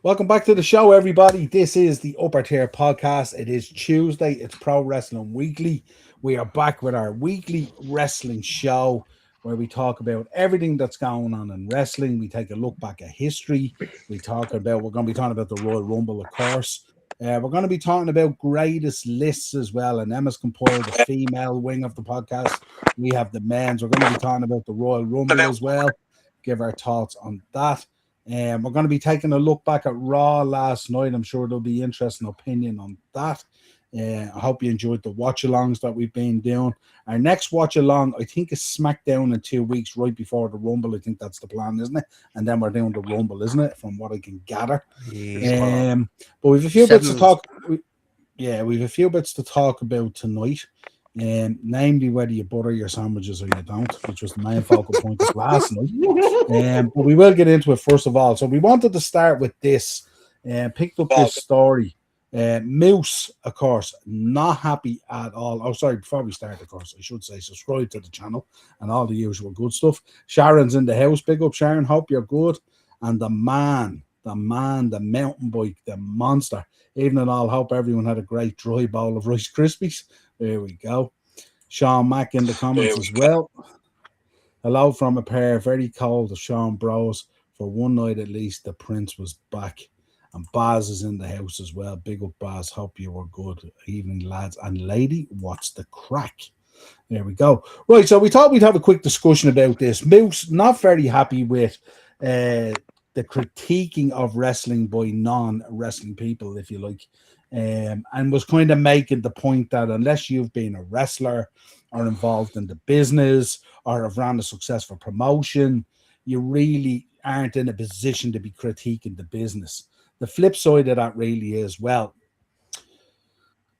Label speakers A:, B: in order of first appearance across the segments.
A: Welcome back to the show, everybody. This is the Upper Tier Podcast. It is Tuesday. It's Pro Wrestling Weekly. We are back with our weekly wrestling show where we talk about everything that's going on in wrestling. We take a look back at history. We're going to be talking about the Royal Rumble, of course. We're going to be talking about greatest lists as well. And Emma's compiled the female wing of the podcast. We have the men's. We're going to be talking about the Royal Rumble as well. Give our thoughts on that. We're going to be taking a look back at Raw last night. I'm sure there'll be interesting opinion on that. I hope you enjoyed the watch-alongs that we've been doing. Our next watch-along, I think, is SmackDown in 2 weeks, right before the Rumble. I think that's the plan, isn't it? And then we're doing the Rumble, isn't it? From what I can gather. But we've a few bits to talk. We've a few bits to talk about tonight. Namely whether you butter your sandwiches or you don't, which was the main focal point of last night. But we will get into it first of all. So we wanted to start with this. Picked up this story. Moose, of course, not happy at all. Oh, sorry, before we start, of course, I should say subscribe to the channel and all the usual good stuff. Sharon's in the house. Big up, Sharon. Hope you're good. And the mountain bike, the monster. Evening all. Hope everyone had a great dry bowl of Rice Krispies. There we go. Sean Mack in the comments as well. Hello from a pair very cold of Sean Bros. For one night at least, the Prince was back. And Baz is in the house as well. Big up, Baz. Hope you were good. Evening, lads. And lady, what's the crack? There we go. Right, so we thought we'd have a quick discussion about this. Moose, not very happy with the critiquing of wrestling by non-wrestling people, if you like. And was kind of making the point that unless you've been a wrestler or involved in the business or have run a successful promotion, you really aren't in a position to be critiquing the business. The flip side of that really is, well,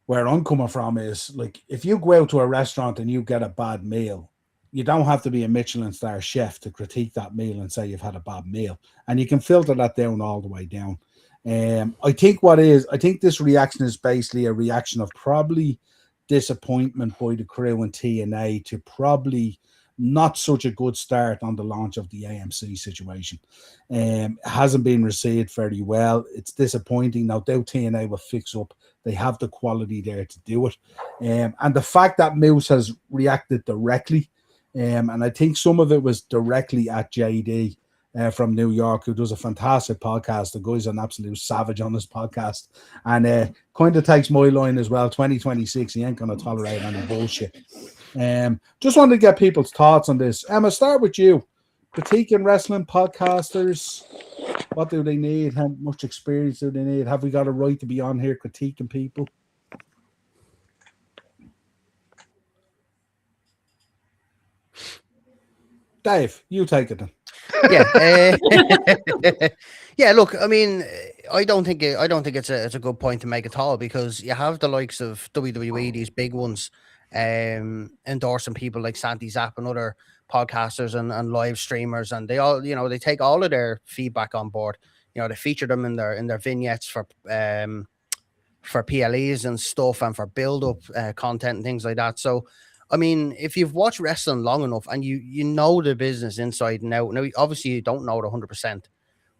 A: where I'm coming from is, like, if you go out to a restaurant and you get a bad meal, you don't have to be a Michelin star chef to critique that meal and say you've had a bad meal. And you can filter that down all the way down. I think this reaction is basically a reaction of probably disappointment by the crew in TNA to probably not such a good start on the launch of the AMC situation. It hasn't been received very well. It's disappointing. No doubt TNA will fix up. They have the quality there to do it. And the fact that Moose has reacted directly, and I think some of it was directly at JD, from New York, who does a fantastic podcast. The guy's an absolute savage on this podcast, and kind of takes my line as well. 2026, he ain't going to tolerate any bullshit. Just wanted to get people's thoughts on this. Emma, start with you. Critiquing wrestling podcasters, what do they need? How much experience do they need? Have we got a right to be on here critiquing people? Dave, you take it then.
B: Yeah. Look, I mean, I don't think it's a good point to make at all, because you have the likes of WWE, these big ones, endorsing people like Santi Zapp and other podcasters and live streamers, and they all, they take all of their feedback on board. They feature them in their vignettes for PLEs and stuff, and for build up content and things like that. So, I mean, if you've watched wrestling long enough and you know the business inside and out, now obviously you don't know it 100%,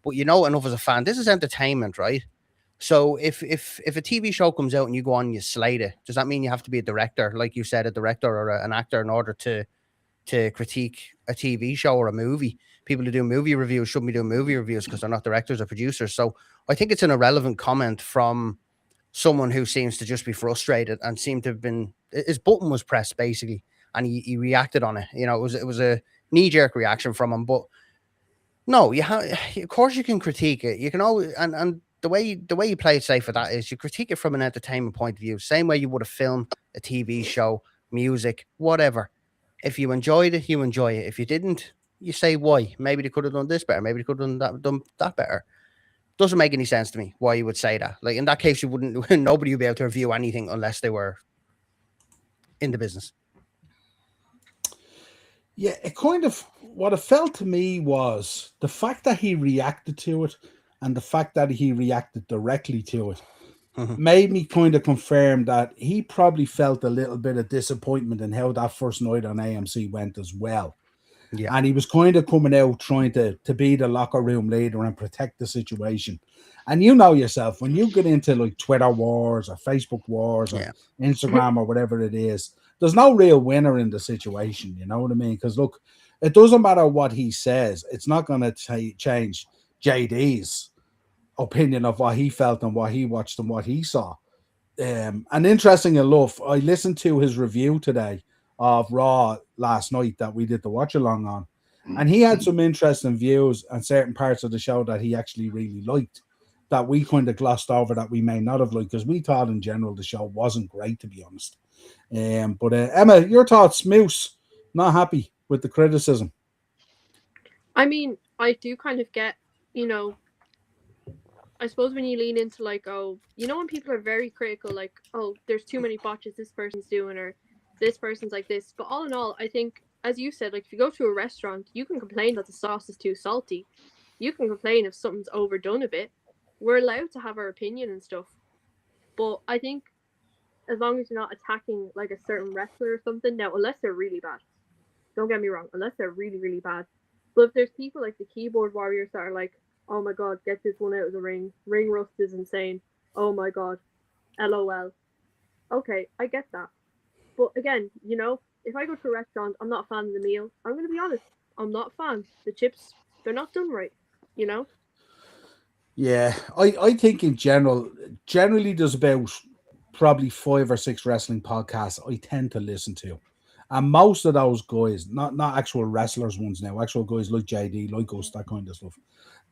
B: but you know enough as a fan. This is entertainment, right? So if a TV show comes out and you go on and you slate it, does that mean you have to be a director, like you said, a director or an actor, in order to critique a TV show or a movie? People who do movie reviews shouldn't be doing movie reviews because they're not directors or producers. So I think it's an irrelevant comment from someone who seems to just be frustrated and seemed to have been, his button was pressed basically, and he reacted on it. It was a knee-jerk reaction from him. But no, of course you can critique it. You can always, and the way you play it safe for that is you critique it from an entertainment point of view, same way you would a film, a TV show, music, whatever. If you enjoyed it, you enjoy it. If you didn't, you say why. Maybe they could have done this better. Maybe they could have done that better. Doesn't make any sense to me why you would say that. Like, in that case, you wouldn't. Nobody would be able to review anything unless they were in the business.
A: Yeah, it kind of, what it felt to me was the fact that he reacted to it, and the fact that he reacted directly to it made me kind of confirm that he probably felt a little bit of disappointment in how that first night on AMC went as well.
B: Yeah.
A: And he was kind of coming out trying to be the locker room leader and protect the situation. And you know yourself, when you get into like Twitter wars or Facebook wars or
B: Yeah.
A: Instagram or whatever it is, there's no real winner in the situation. You know what I mean? Because look, it doesn't matter what he says, it's not going to change JD's opinion of what he felt and what he watched and what he saw. And interesting enough, I listened to his review today of Raw last night that we did the watch along on, and he had some interesting views on certain parts of the show that he actually really liked, that we kind of glossed over that we may not have liked because we thought in general the show wasn't great, to be honest. But Emma, your thoughts? Moose not happy with the criticism.
C: I mean, I do kind of get, you know, I suppose when you lean into like, oh, when people are very critical, like, oh, there's too many botches this person's doing, or this person's like this. But all in all, I think, as you said, like if you go to a restaurant, you can complain that the sauce is too salty. You can complain if something's overdone a bit. We're allowed to have our opinion and stuff. But I think as long as you're not attacking like a certain wrestler or something, now unless they're really bad. Don't get me wrong, unless they're really, really bad. But if there's people like the keyboard warriors that are like, oh my god, get this one out of the ring. Ring rust is insane. Oh my god. LOL. Okay, I get that. But again, if I go to a restaurant, I'm not a fan of the meal. I'm going to be honest. I'm not a fan. The chips, they're not done right. You know?
A: Yeah, I think in generally there's about probably 5 or 6 wrestling podcasts I tend to listen to. And most of those guys, not actual wrestlers ones now, actual guys like JD, like us, that kind of stuff.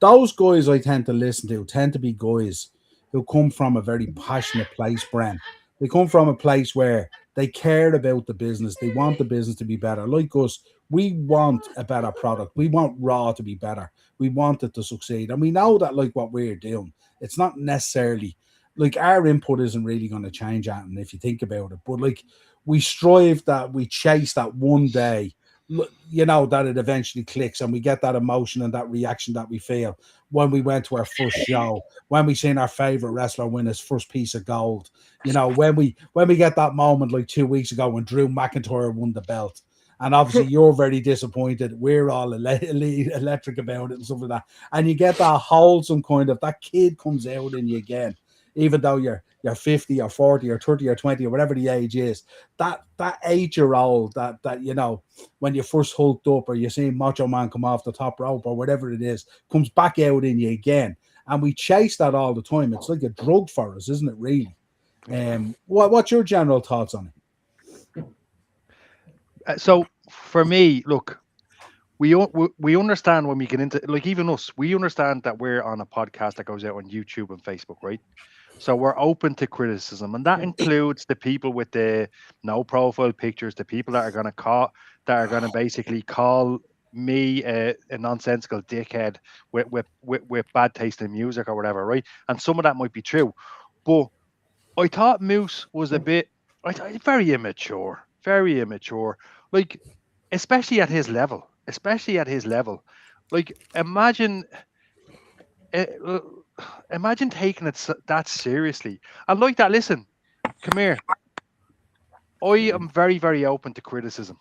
A: Those guys I tend to listen to tend to be guys who come from a very passionate place, Bren. They come from a place where they care about the business. They want the business to be better. Like us, we want a better product. We want Raw to be better. We want it to succeed. And we know that like what we're doing, it's not necessarily like our input isn't really going to change that. And if you think about it, but like we strive that we chase that one day, that it eventually clicks and we get that emotion and that reaction that we feel when we went to our first show, when we seen our favorite wrestler win his first piece of gold, when we get that moment like 2 weeks ago when Drew McIntyre won the belt. And obviously you're very disappointed. We're all electric about it and stuff like that. And you get that wholesome kind of, that kid comes out in you again, even though you're 50 or 40 or 30 or 20 or whatever the age is. That 8-year-old that when you first hulked up or you see Macho Man come off the top rope or whatever it is, comes back out in you again. And we chase that all the time. It's like a drug for us, isn't it, really? What's your general thoughts on it?
D: So for me, look, we understand when we get into, like, even us, we understand that we're on a podcast that goes out on YouTube and Facebook, right? So we're open to criticism, and that includes the people with the no profile pictures, the people that are going to basically call me a nonsensical dickhead with bad taste in music or whatever, right? And some of that might be true, but I thought Moose was a bit very immature, very immature. Like, especially at his level, Like, uh, uh, imagine taking it that seriously. And like that, listen, come here. I am very, very open to criticism.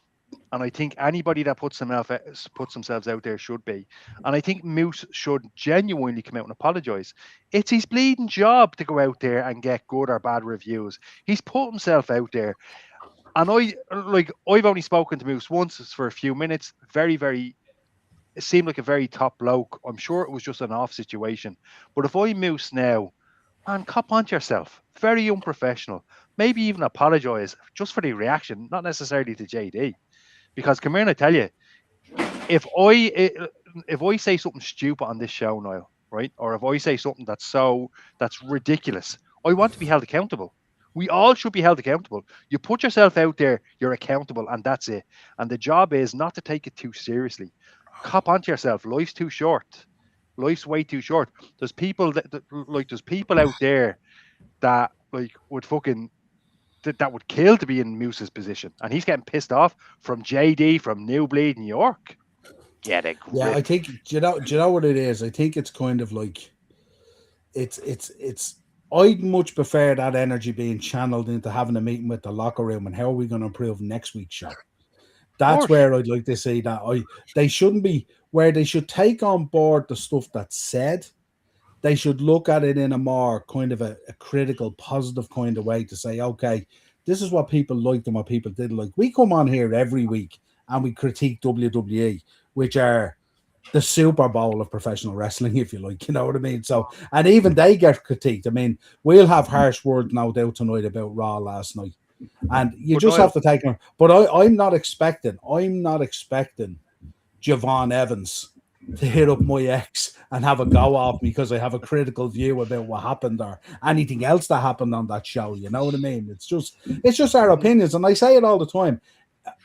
D: And I think anybody that puts themselves out there should be. And I think Moose should genuinely come out and apologize. It's his bleeding job to go out there and get good or bad reviews. He's put himself out there. And I've only spoken to Moose once for a few minutes. Very, very, it seemed like a very top bloke. I'm sure it was just an off situation. But if I Moose now, man, cop onto yourself. Very unprofessional. Maybe even apologize just for the reaction, not necessarily to JD. Because come here and I tell you, if I say something stupid on this show, Niall, right, or if I say something that's ridiculous, I want to be held accountable. We all should be held accountable. You put yourself out there, you're accountable, and that's it. And the job is not to take it too seriously. Cop onto yourself. Life's too short. Life's way too short. There's people out there that like would fucking that would kill to be in Moose's position, and he's getting pissed off from JD from New Bleed, New York. Get a
A: Yeah, I
D: grip.
A: think do you know what it is? I think it's kind of like it's I'd much prefer that energy being channeled into having a meeting with the locker room and how are we going to improve next week's show. That's where I'd like to see that. They shouldn't be where they should take on board the stuff that's said. They should look at it in a more kind of a critical, positive kind of way to say, okay, this is what people liked and what people didn't like. We come on here every week and we critique WWE, which are the Super Bowl of professional wrestling, if you like, you know what I mean? So, and even they get critiqued. I mean, we'll have harsh words no doubt tonight about Raw last night. And you just have to take them. But I'm not expecting Javon Evans to hit up my ex and have a go off because I have a critical view about what happened or anything else that happened on that show. You know what I mean? It's just our opinions. And I say it all the time.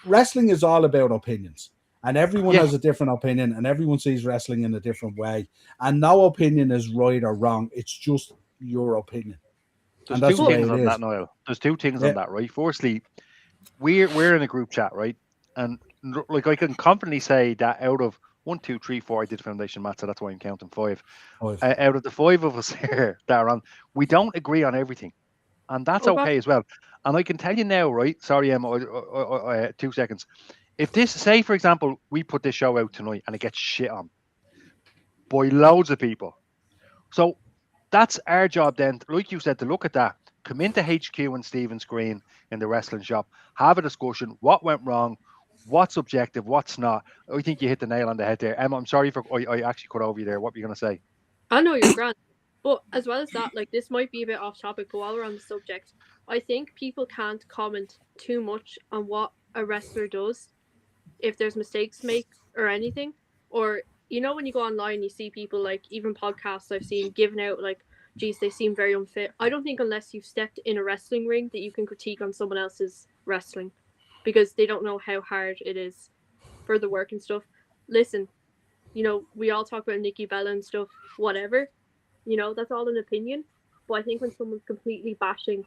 A: Wrestling is all about opinions. And everyone has a different opinion and everyone sees wrestling in a different way. And no opinion is right or wrong. It's just your opinion.
D: There's two things on that, Niall. There's two things on that, right? Firstly, we're in a group chat, right? And like I can confidently say that out of 1, 2, 3, 4, I did foundation math, so that's why I'm counting 5. Out of the 5 of us here that are on, we don't agree on everything, and that's okay as well. And I can tell you now, right? Sorry, Emma, 2 seconds. If this, say for example, we put this show out tonight and it gets shit on by loads of people, so that's our job then, like you said, to look at that, come into HQ and Stephen's Green in the wrestling shop, have a discussion, what went wrong, what's objective, what's not. I think you hit the nail on the head there. Emma, I'm sorry for I actually cut over you there. What were you going to say?
C: I know you're grand. But as well as that, like, this might be a bit off topic, but while we're on the subject, I think people can't comment too much on what a wrestler does if there's mistakes made or anything. Or, you know, when you go online, you see people, like, even podcasts I've seen giving out, like, geez, they seem very unfit. I don't think unless you've stepped in a wrestling ring that you can critique on someone else's wrestling, because they don't know how hard it is for the work and stuff. Listen, you know, we all talk about Nikki Bella and stuff, whatever. You know, that's all an opinion. But I think when someone's completely bashing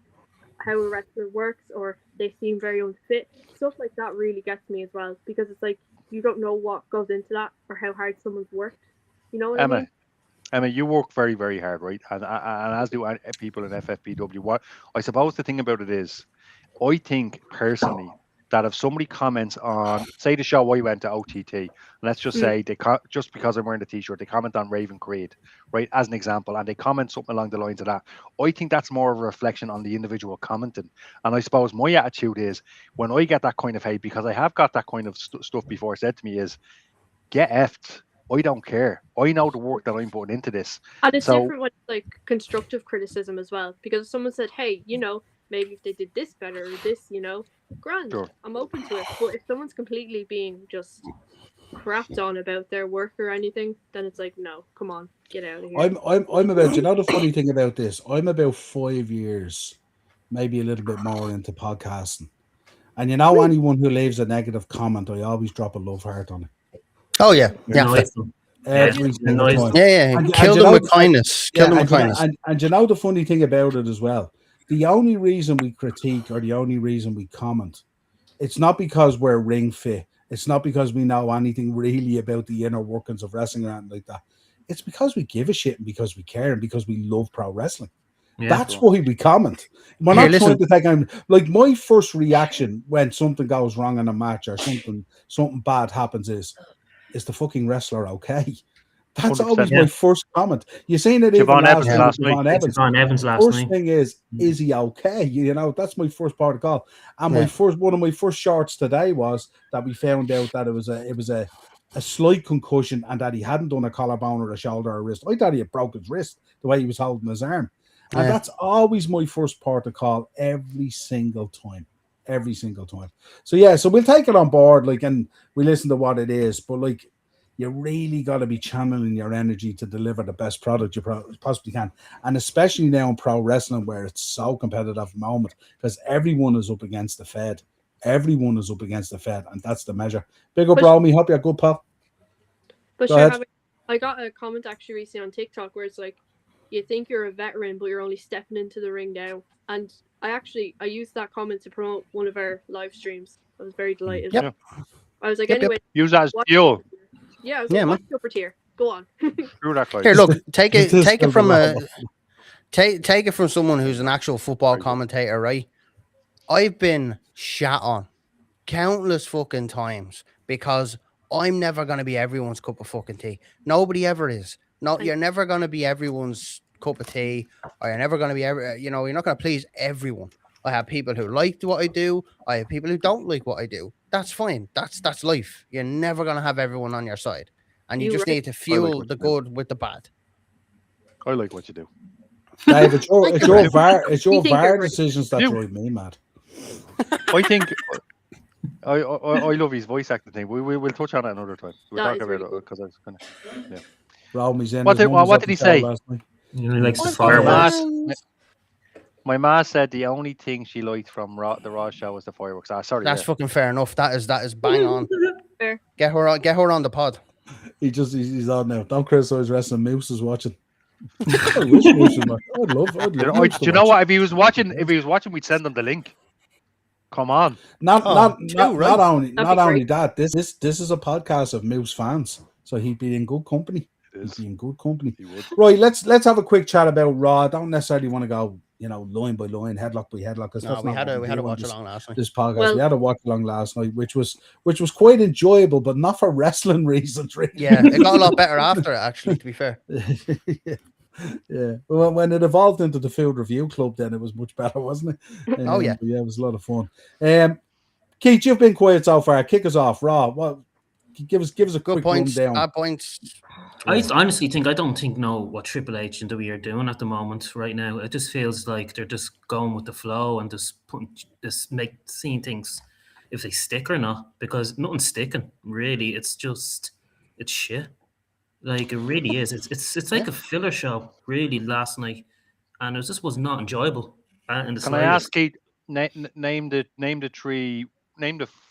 C: how a wrestler works or they seem very unfit, stuff like that really gets me as well, because it's like you don't know what goes into that or how hard someone's worked. You know what I mean?
D: Emma, you work very, very hard, right? And as do people in FFPW. What I suppose the thing about it is, I think personally that if somebody comments on, say, the show I went to OTT, let's just say just because I'm wearing the t-shirt, they comment on Raven Creed, right, as an example, and they comment something along the lines of that, I think that's more of a reflection on the individual commenting. And I suppose my attitude is, when I get that kind of hate, because I have got that kind of stuff before said to me, is get effed. I don't care. I know the work that I'm putting into this.
C: And it's different when it's like constructive criticism as well. Because if someone said, hey, you know, maybe if they did this better or this, you know, grand, sure, I'm open to it. But if someone's completely being just crapped on about their work or anything, then it's like, no, come on, get out of here.
A: I'm about, you know, the funny thing about this, I'm about 5 years, maybe a little bit more into podcasting. And you know, anyone who leaves a negative comment, I always drop a love heart on it.
B: Oh yeah,
A: every single time.
B: And kill them with kindness. Kill them with kindness.
A: And you know the funny thing about it as well, the only reason we critique or the only reason we comment, it's not because we're ring fit. It's not because we know anything really about the inner workings of wrestling or anything like that. It's because we give a shit and because we care and because we love pro wrestling. Yeah, that's why we comment. We're not trying to take on, like, my first reaction when something goes wrong in a match or something bad happens is the fucking wrestler okay? That's always my first comment. You seen it even last night with Javon Evans. First thing is he okay? You know, that's my first part of the call. And one of my first shorts today was that we found out that it was a slight concussion and that he hadn't done a collarbone or a shoulder or a wrist. I thought he had broke his wrist the way he was holding his arm. And that's always my first part of call every single time. So so we'll take it on board, like, and we listen to what it is, but like, you really got to be channeling your energy to deliver the best product you possibly can. And especially now in pro wrestling where it's so competitive at the moment, because everyone is up against the Fed. And that's the measure. Big up, Romy. Hope you're good, pal.
C: But sure, I got a comment actually recently on TikTok where it's like, you think you're a veteran, but you're only stepping into the ring now. And I used that comment to promote one of our live streams. I was very delighted.
B: Yep.
C: I was like, anyway.
D: Use that as fuel.
C: Yeah, I was like, watch Super Tier. Go on.
B: Here, look, take it from someone who's an actual football commentator, right? I've been shat on countless fucking times because I'm never going to be everyone's cup of fucking tea. Nobody ever is. No, you're never going to be everyone's cup of tea, or you're never going to be you're not going to please everyone. I have people who like what I do. I have people who don't like what I do. That's fine. That's life. You're never going to have everyone on your side, and you just need to fuel the good with the bad.
D: I like what you do,
A: Dave. It's your VAR decisions that drive me mad.
D: I think. I love his voice acting thing. We'll touch on it another time. We'll talk about it because I was kind of yeah.
A: Romy's in.
D: What did he say?
E: He likes the fireworks.
D: My ma said the only thing she liked from the Raw show was the fireworks. Sorry,
B: that's fucking fair enough. That is bang on. Fair. Get her on the pod.
A: He's on now. Don't criticize wrestling. Moose is watching. I wish Moose was watching. I'd love.
D: Do you know what? If he was watching, we'd send him the link. Come on.
A: Not only that. This is a podcast of Moose fans, so he'd be in good company. He'd be in good company.
D: He would.
A: Right, let's have a quick chat about Raw. I don't necessarily want to go, line by line, headlock by headlock.
B: No, we had a watch along last night.
A: This podcast, we had a watch along last night, which was quite enjoyable, but not for wrestling reasons, really.
B: Yeah, it got a lot better after it, actually. To be fair.
A: Yeah. Well, when it evolved into the Field Review Club, then it was much better, wasn't it?
B: Oh yeah.
A: Yeah, it was a lot of fun. Keith, you've been quiet so far. Kick us off, Raw. What? Give us a
B: good
A: quick rundown.
B: Points.
E: I honestly think I don't know what Triple H and WWE are doing at the moment right now. It just feels like they're just going with the flow and just seeing things if they stick or not, because nothing's sticking really. It's shit. Like it really is. It's like a filler show really last night, and it just was not enjoyable. Can
D: I ask Kate? Name the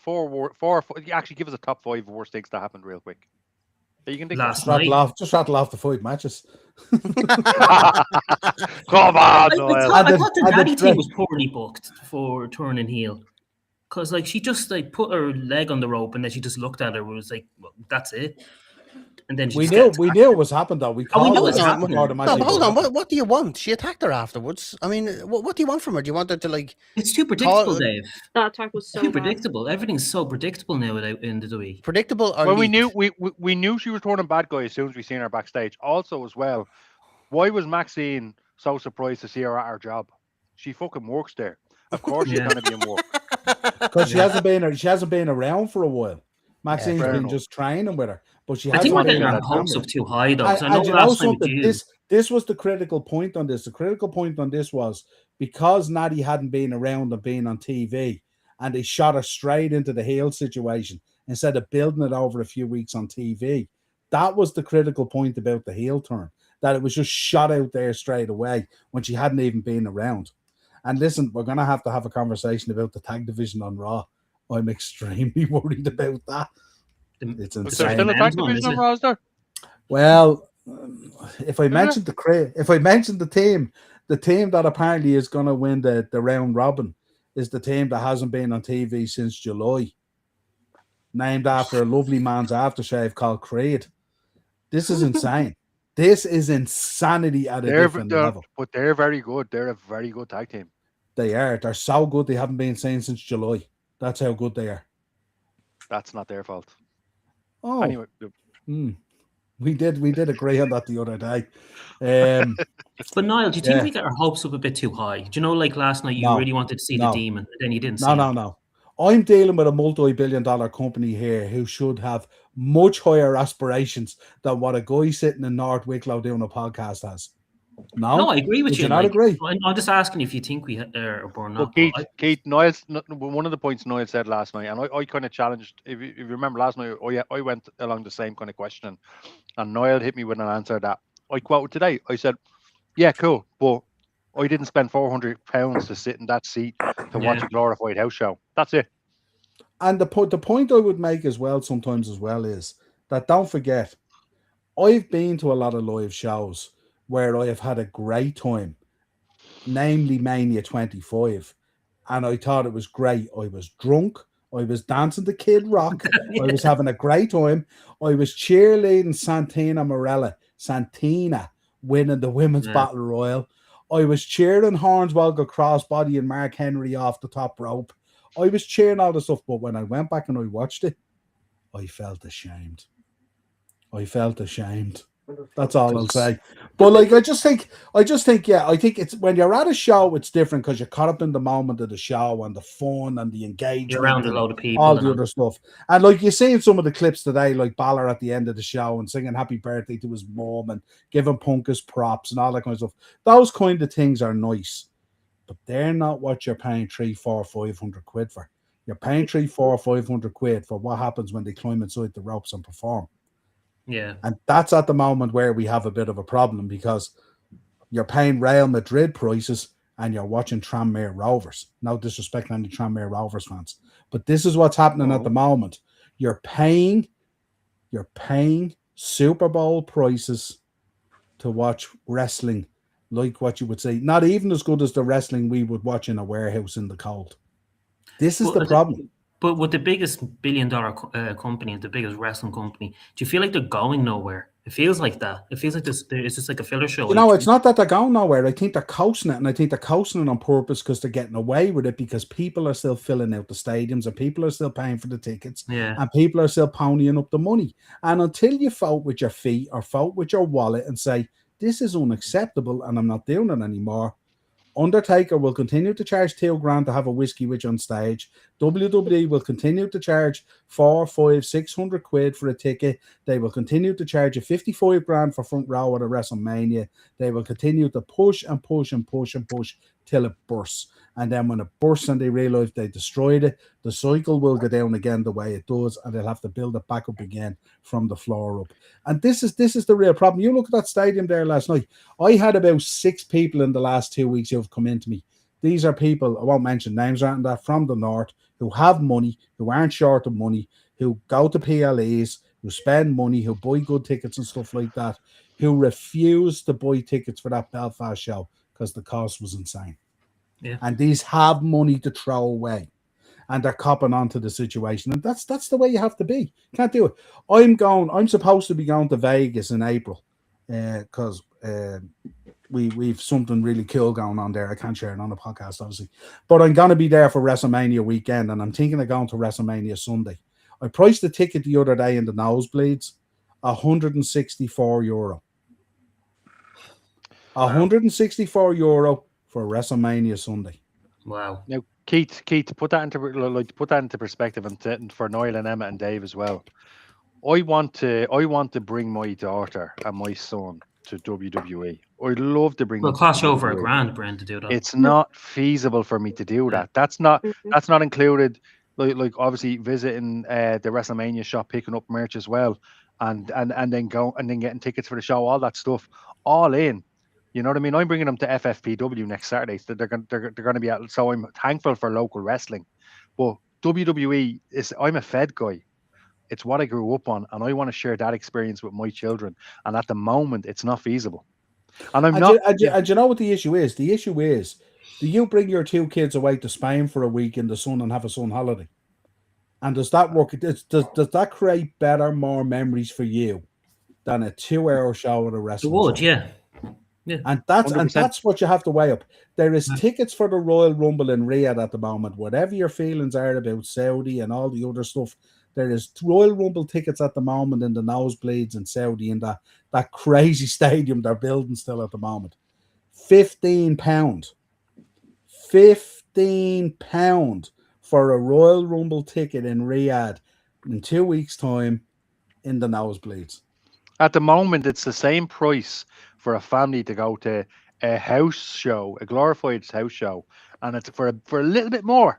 D: four. Actually, give us a top 5 worst things that happened real quick. You can
E: last night.
A: Just rattle off the 5 matches.
D: Come on,
E: Noel. I thought the Daddy team was poorly booked for turning heel, because like she just like put her leg on the rope and then she just looked at her and was like, well, "That's it." And then
A: we knew it was happened though. We knew it happened.
B: No, but hold on. What do you want? She attacked her afterwards. I mean, what do you want from her? Do you want her to like?
E: It's too predictable, Dave.
C: That attack was so
E: too predictable. Everything's so predictable now in the WWE.
B: Predictable.
D: Well, we knew she was turning bad guy as soon as we seen her backstage. Also, as well, why was Maxine so surprised to see her at her job? She fucking works there. Of course, she's gonna be in work
A: because she hasn't been around for a while. Maxine's been just training with her, but she.
E: I think we're getting our hopes up too high, though.
A: This was the critical point on this. The critical point on this was because Natty hadn't been around and been on TV, and they shot her straight into the heel situation instead of building it over a few weeks on TV. That was the critical point about the heel turn, that it was just shot out there straight away when she hadn't even been around. And listen, we're going to have a conversation about the tag division on Raw. I'm extremely worried about that. It's insane.
D: Is there still a tag division on Raw, is there?
A: Well, if I mentioned the team that apparently is going to win the round robin is the team that hasn't been on TV since July, named after a lovely man's aftershave called Creed. This is insane. This is insanity at a different level.
D: But they're very good. They're a very good tag team.
A: They are. They're so good. They haven't been seen since July. That's how good they are.
D: That's not their fault.
A: Oh,
D: anyway,
A: we did agree on that the other day.
E: But Niall, do you think we got our hopes up a bit too high? Do you know, like last night, you really wanted to see the demon, and then you didn't see it?
A: No. I'm dealing with a multi-billion-dollar company here who should have much higher aspirations than what a guy sitting in North Wicklow doing a podcast has. No,
E: I agree with you.
A: Do you not agree?
E: I'm just asking if you think we are born up.
D: Keith, Niall's one of the points Niall said last night, and I kind of challenged. If you remember last night, I went along the same kind of question, and Niall hit me with an answer that I quoted today. I said, "Yeah, cool, but I didn't spend £400 to sit in that seat to watch a glorified house show. That's it."
A: And the point I would make as well sometimes as well is that don't forget, I've been to a lot of live shows where I have had a great time, namely Mania 25, and I thought it was great. I was drunk, I was dancing to Kid Rock, I was having a great time, I was cheerleading Santina winning the women's battle royal, I was cheering Hornswoggle crossbody and Mark Henry off the top rope, I was cheering all the stuff, but when I went back and I watched it, I felt ashamed. That's all I'll say. But like, I just think, yeah, I think it's when you're at a show, it's different because you're caught up in the moment of the show and the fun and the engagement.
E: You're around a
A: and
E: load of people.
A: all the other stuff. And like you see in some of the clips today, like Balor at the end of the show and singing happy birthday to his mom and giving Punk his props and all that kind of stuff. Those kind of things are nice, but they're not what you're paying 300, 400, 500 quid for. You're paying 300, 400, 500 quid for what happens when they climb inside the ropes and perform.
E: Yeah.
A: And that's at the moment where we have a bit of a problem because you're paying Real Madrid prices and you're watching Tranmere Rovers. No disrespect to any Tranmere Rovers fans, but this is what's happening at the moment. You're paying Super Bowl prices to watch wrestling, like what you would say, not even as good as the wrestling we would watch in a warehouse in the cold. This is the problem.
E: But with the biggest billion-dollar company, the biggest wrestling company, do you feel like they're going nowhere? It feels like that. It feels like it's just like a filler show.
A: You know, it's not that they're going nowhere. I think they're coasting it, and I think they're coasting it on purpose because they're getting away with it because people are still filling out the stadiums and people are still paying for the tickets and people are still ponying up the money. And until you vote with your feet or vote with your wallet and say, this is unacceptable and I'm not doing it anymore, Undertaker will continue to charge $2,000 to have a whiskey with you on stage. WWE will continue to charge 400, 500, 600 quid for a ticket. They will continue to charge you $55,000 for front row at a WrestleMania. They will continue to push and push and push and push till it bursts. And then when it bursts and they realize they destroyed it, the cycle will go down again the way it does, and they'll have to build it back up again from the floor up. And this is the real problem. You look at that stadium there last night. I had about 6 people in the last 2 weeks who have come into me. These are people, I won't mention names around that, from the north, who have money, who aren't short of money, who go to PLEs, who spend money, who buy good tickets and stuff like that, who refuse to buy tickets for that Belfast show because the cost was insane.
E: Yeah.
A: And these have money to throw away, and they're copping onto the situation, and that's the way you have to be. Can't do it. I'm supposed to be going to Vegas in April, because we've something really cool going on there. I can't share it on the podcast, obviously, but I'm going to be there for WrestleMania weekend, and I'm thinking of going to WrestleMania Sunday. I priced the ticket the other day in the nosebleeds, €164. €164 for WrestleMania Sunday.
E: Wow.
D: Now, Keith, put that into perspective, and for Niall and Emma and Dave as well. I want to bring my daughter and my son to WWE. I'd love to bring them.
E: It'll cost over $1,000, Brent, to do that.
D: It's not feasible for me to do that. That's not included. Like obviously visiting the WrestleMania shop, picking up merch as well, and then getting tickets for the show, all that stuff, all in. You know what I mean? I'm bringing them to FFPW next Saturday. So they're going to be out. So I'm thankful for local wrestling. But WWE I'm a Fed guy. It's what I grew up on, and I want to share that experience with my children. And at the moment, it's not feasible. And
A: And you know what the issue is? The issue is, do you bring your 2 kids away to Spain for a week in the sun and have a sun holiday? And does that work? Does that create better, more memories for you than a 2-hour show at a wrestling show?
E: It would, yeah. Yeah.
A: And that's what you have to weigh up. There is tickets for the Royal Rumble in Riyadh at the moment. Whatever your feelings are about Saudi and all the other stuff, there is Royal Rumble tickets at the moment in the nosebleeds in Saudi, in that crazy stadium they're building still at the moment. £15. £15 for a Royal Rumble ticket in Riyadh in 2 weeks' time in the nosebleeds.
D: At the moment, it's the same price for a family to go to a house show, a glorified house show, and it's for a little bit more.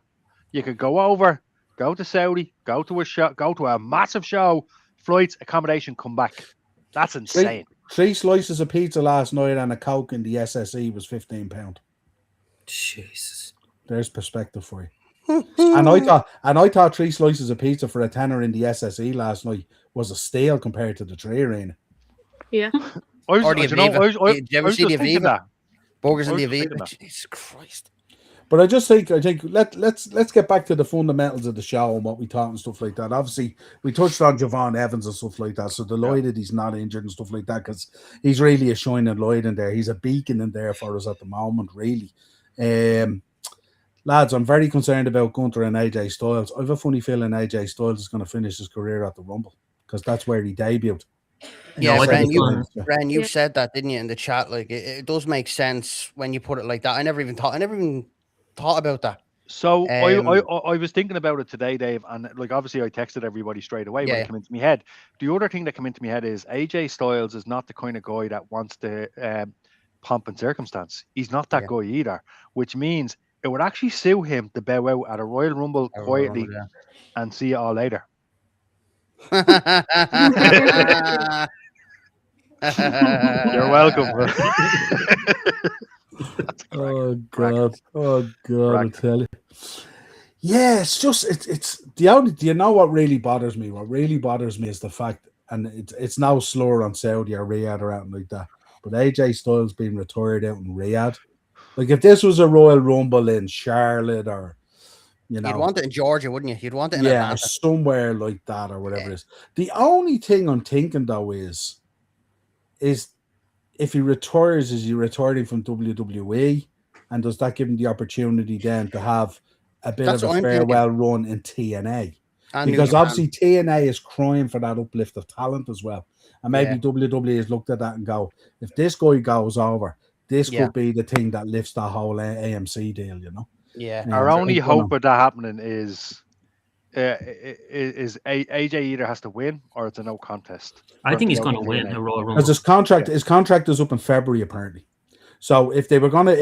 D: You could go to Saudi, go to a show, go to a massive show, flights, accommodation, come back. That's insane.
A: 3 slices of pizza last night and a Coke in the SSE was £15.
E: Jesus.
A: There's perspective for you. and I thought 3 slices of pizza for a tenner in the SSE last night was a steal compared to the Tree Arena.
C: Yeah.
B: Or the Aviva. Did you ever see the Aviva? Burgers in the Aviva. Jesus Christ.
A: But I think let's get back to the fundamentals of the show and what we thought and stuff like that. Obviously, we touched on Javon Evans and stuff like that. So delighted he's not injured and stuff like that, because he's really a shining light in there. He's a beacon in there for us at the moment, really. Lads, I'm very concerned about Gunter and AJ Styles. I have a funny feeling AJ Styles is going to finish his career at the Rumble because that's where he debuted.
B: Yeah,
E: No, I
B: Bren,
E: think
B: you
C: Yeah.
B: said that, didn't you, in the chat? Like, it does make sense when you put it like that. I never even thought about that.
D: So
B: Um,
D: I was thinking about it today, Dave, and like obviously I texted everybody straight away when
B: Yeah.
D: it came into my head. The other thing that came into my head is AJ Styles is not the kind of guy that wants to pomp and circumstance. He's not that
B: Yeah.
D: guy either, which means it would actually suit him to bow out at a Royal Rumble quietly and see you all later. You're welcome. That's a
A: Oh
D: cracker.
A: God! I tell you. Yeah, it's just it's the only. Do you know what really bothers me? What really bothers me is the fact, and it's no slur on Saudi or Riyadh or anything like that. But AJ Styles being retired out in Riyadh, like if this was a Royal Rumble in Charlotte or
B: You'd want it in Georgia, wouldn't you? You'd want it in
A: yeah, or
B: Atlanta.
A: somewhere like that or whatever
B: Yeah.
A: it is. The only thing I'm thinking though is if he retires, is he retiring from WWE, and does that give him the opportunity then to have a bit
B: That's
A: of a
B: what I'm thinking.
A: farewell run in TNA?
B: And New
A: Because
B: Japan.
A: obviously TNA is crying for that uplift of talent as well. And maybe
B: Yeah.
A: WWE has looked at that and go, if this guy goes over, this
B: Yeah.
A: could be the thing that lifts that whole AMC deal, you know?
B: Yeah.
D: Our
A: I
D: only
A: don't
D: hope
A: know.
D: of that happening is AJ either has to win or it's a no contest.
E: I
D: for him
E: think he's
D: go
E: going to
D: to
E: win
D: TNA.
E: a Royal Rumble.
A: Because his contract is up in February apparently. So if they were gonna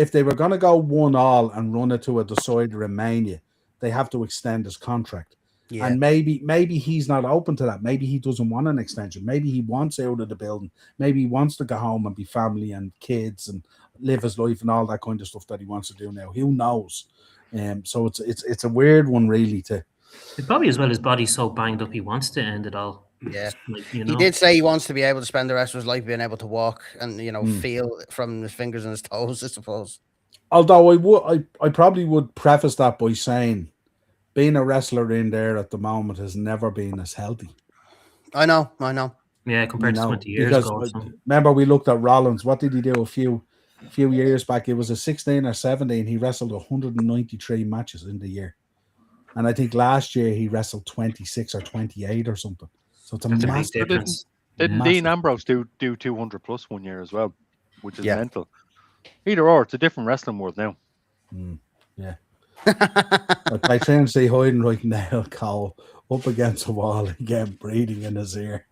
A: go 1-1 and run it to a decider in Mania, they have to extend his contract.
B: Yeah.
A: And maybe he's not open to that. Maybe he doesn't want an extension. Maybe he wants out of the building. Maybe he wants to go home and be family and kids and live his life and all that kind of stuff that he wants to do now. Who knows? So it's a weird one really to.
E: It probably as well his body's so banged up he wants to end it all.
B: Yeah.
E: Like, you
B: He
E: know.
B: did say he wants to be able to spend the rest of his life being able to walk and
A: Hmm.
B: feel from his fingers and his toes, I suppose.
A: Although I probably would preface that by saying being a wrestler in there at the moment has never been as healthy.
B: I know.
E: Yeah, compared to 20 years
A: because
E: ago or something.
A: remember we looked at Rollins. What did he do a few years back? It was a 16 or 17. He wrestled 193 matches in the year. And I think last year he wrestled 26 or 28 or something. So it's a
E: That's a big
A: massive
E: difference.
D: Didn't
A: Massive.
D: Dean Ambrose do 200 plus 1 year as well, which is
B: Yeah.
D: mental. Either or, it's a different wrestling world now.
A: Yeah. But I try and see hiding right now, Cole, up against a wall again, breathing in his ear.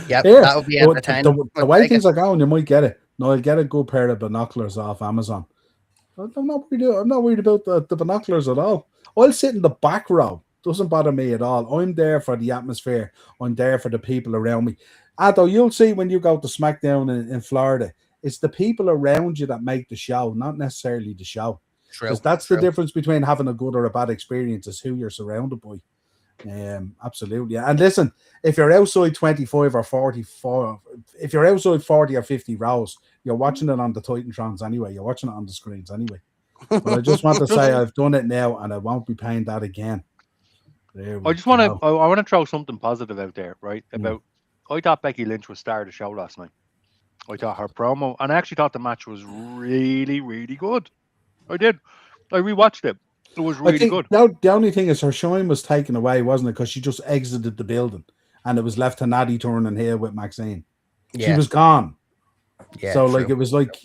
B: Yep,
A: Yeah,
B: that would be
A: but
B: entertaining.
A: the way things are going, you might get it. No, I'll get a good pair of binoculars off Amazon. I'm not worried about the binoculars at all. I'll sit in the back row. Doesn't bother me at all. I'm there for the atmosphere. I'm there for the people around me. Although you'll see when you go to SmackDown in Florida, it's the people around you that make the show, not necessarily the show. Because that's the difference between having a good or a bad experience is who you're surrounded by. Absolutely. And listen, if you're outside 25 or 44, if you're outside 40 or 50 rows, you're watching it on the Titantrons anyway. You're watching it on the screens anyway. But I just want to say I've done it now and I won't be paying that again.
D: I just want to I want to throw something positive out there, right? About I thought Becky Lynch was star of the show last night. I thought her promo, and I actually thought the match was really, really good. I did. I rewatched it. It was really good.
A: The only thing is her shine was taken away, wasn't it? Because she just exited the building and it was left to Natty turning here with Maxine.
B: Yeah.
A: She was gone.
B: Yeah,
A: so
B: true.
A: like it was like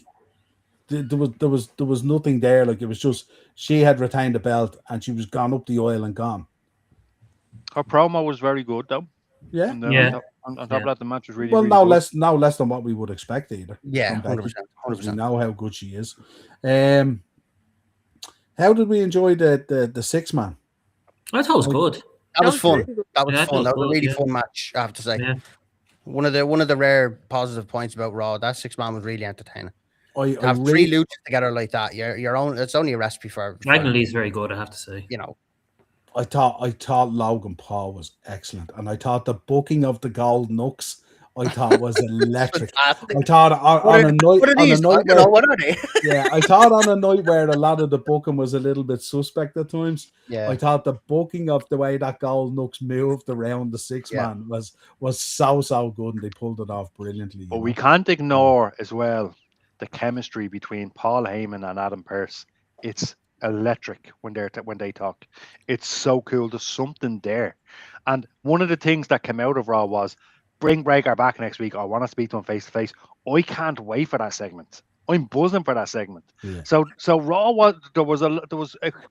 A: there was nothing there. Like it was just she had retained the belt and she was gone up the aisle and gone.
D: Her promo was very good though.
A: Yeah.
D: And then on top of that, the match was really
A: well.
D: Really
A: no less than what we would expect either.
B: Yeah, 100%.
A: We know how good she is. How did we enjoy the 6-man?
E: I thought it was good.
B: That was fun. That was
E: Yeah,
B: fun. That was a really
E: good,
B: fun match, I have to say.
E: Yeah.
B: One of the rare positive points about Raw, that 6-man was really entertaining.
A: I
B: have
A: really,
B: 3 luchas together like that. Your own. It's only a recipe for.
E: Dragon Lee's very good, I have to say.
B: You know.
A: I thought Logan Paul was excellent, and I thought the booking of the Gold Nooks I thought was electric. I thought on a night
B: what are they?
A: Yeah, I thought on a night where a lot of the booking was a little bit suspect at times.
B: Yeah,
A: I thought the booking of the way that Gold Nooks moved around the 6-man was so good, and they pulled it off brilliantly.
D: But we can't ignore as well the chemistry between Paul Heyman and Adam Pearce it's electric when they talk. It's so cool. There's something there. And one of the things that came out of Raw was bring Breaker back next week. I want to speak to him face to face. I can't wait for that segment. I'm buzzing for that segment.
A: Yeah.
D: So Raw was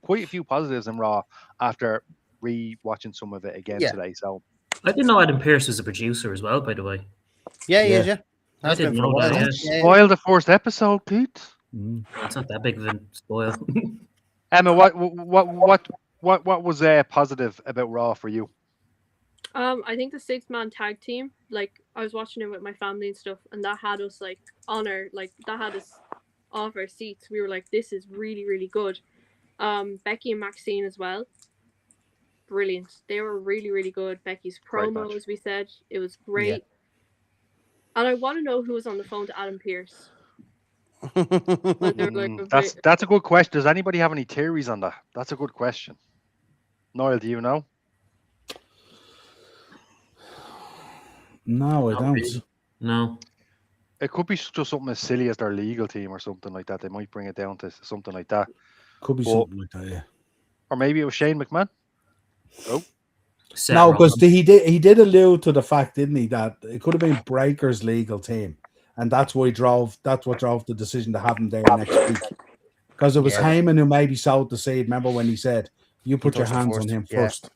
D: quite a few positives in Raw after re-watching some of it again today. So
E: I didn't know Adam Pearce was a producer as well, by the way.
B: Yeah, he is, yeah.
E: I
B: Has been
E: didn't
B: for a
E: know
B: while.
E: that,
B: Yeah.
D: spoil the first episode, Pete.
E: It's not that big of a spoil.
D: Emma, what was positive about Raw for you?
C: I think the 6-man tag team, like I was watching it with my family and stuff, and that had us like on our that had us off our seats. We were like, this is really, really good. Becky and Maxine as well. Brilliant. They were really, really good. Becky's promo, as we said, it was great.
B: Yeah.
C: And I want to know who was on the phone to Adam Pearce.
D: That's a good question. Does anybody have any theories on that? That's a good question. Niall, do you know?
A: No, I don't.
E: Really. No.
D: It could be just something as silly as their legal team or something like that. They might bring it down to something like that.
A: Could be something like that, yeah.
D: Or maybe it was Shane McMahon. Oh.
A: No, because he did allude to the fact, didn't he, that it could have been Breaker's legal team, and that's what drove the decision to have him there next week. Because it was Heyman who maybe sowed the seed. Remember when he said, "You put your hands on him first."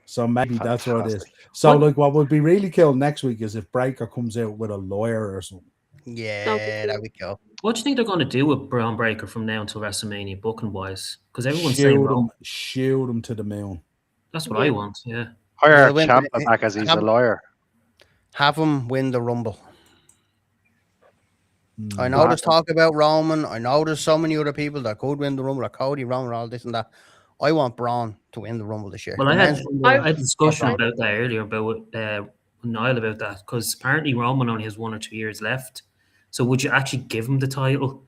A: So maybe that's what it is. So, what would be really cool next week is if Breaker comes out with a lawyer or something.
B: Yeah, there we go.
E: What do you think they're going to do with Braun Breaker from now until WrestleMania, booking wise? Because everyone's
A: shoot him to the moon.
E: That's what I want. Yeah.
D: Hire Ciampa back as he's a lawyer.
B: Have him win the Rumble. I know there's talk about Roman. I know there's so many other people that could win the Rumble, like Cody, Roman, all this and that. I want Braun to win the Rumble this year.
E: Well, I had a discussion about that earlier about Niall about that, because apparently Roman only has 1 or 2 years left. So would you actually give him the title?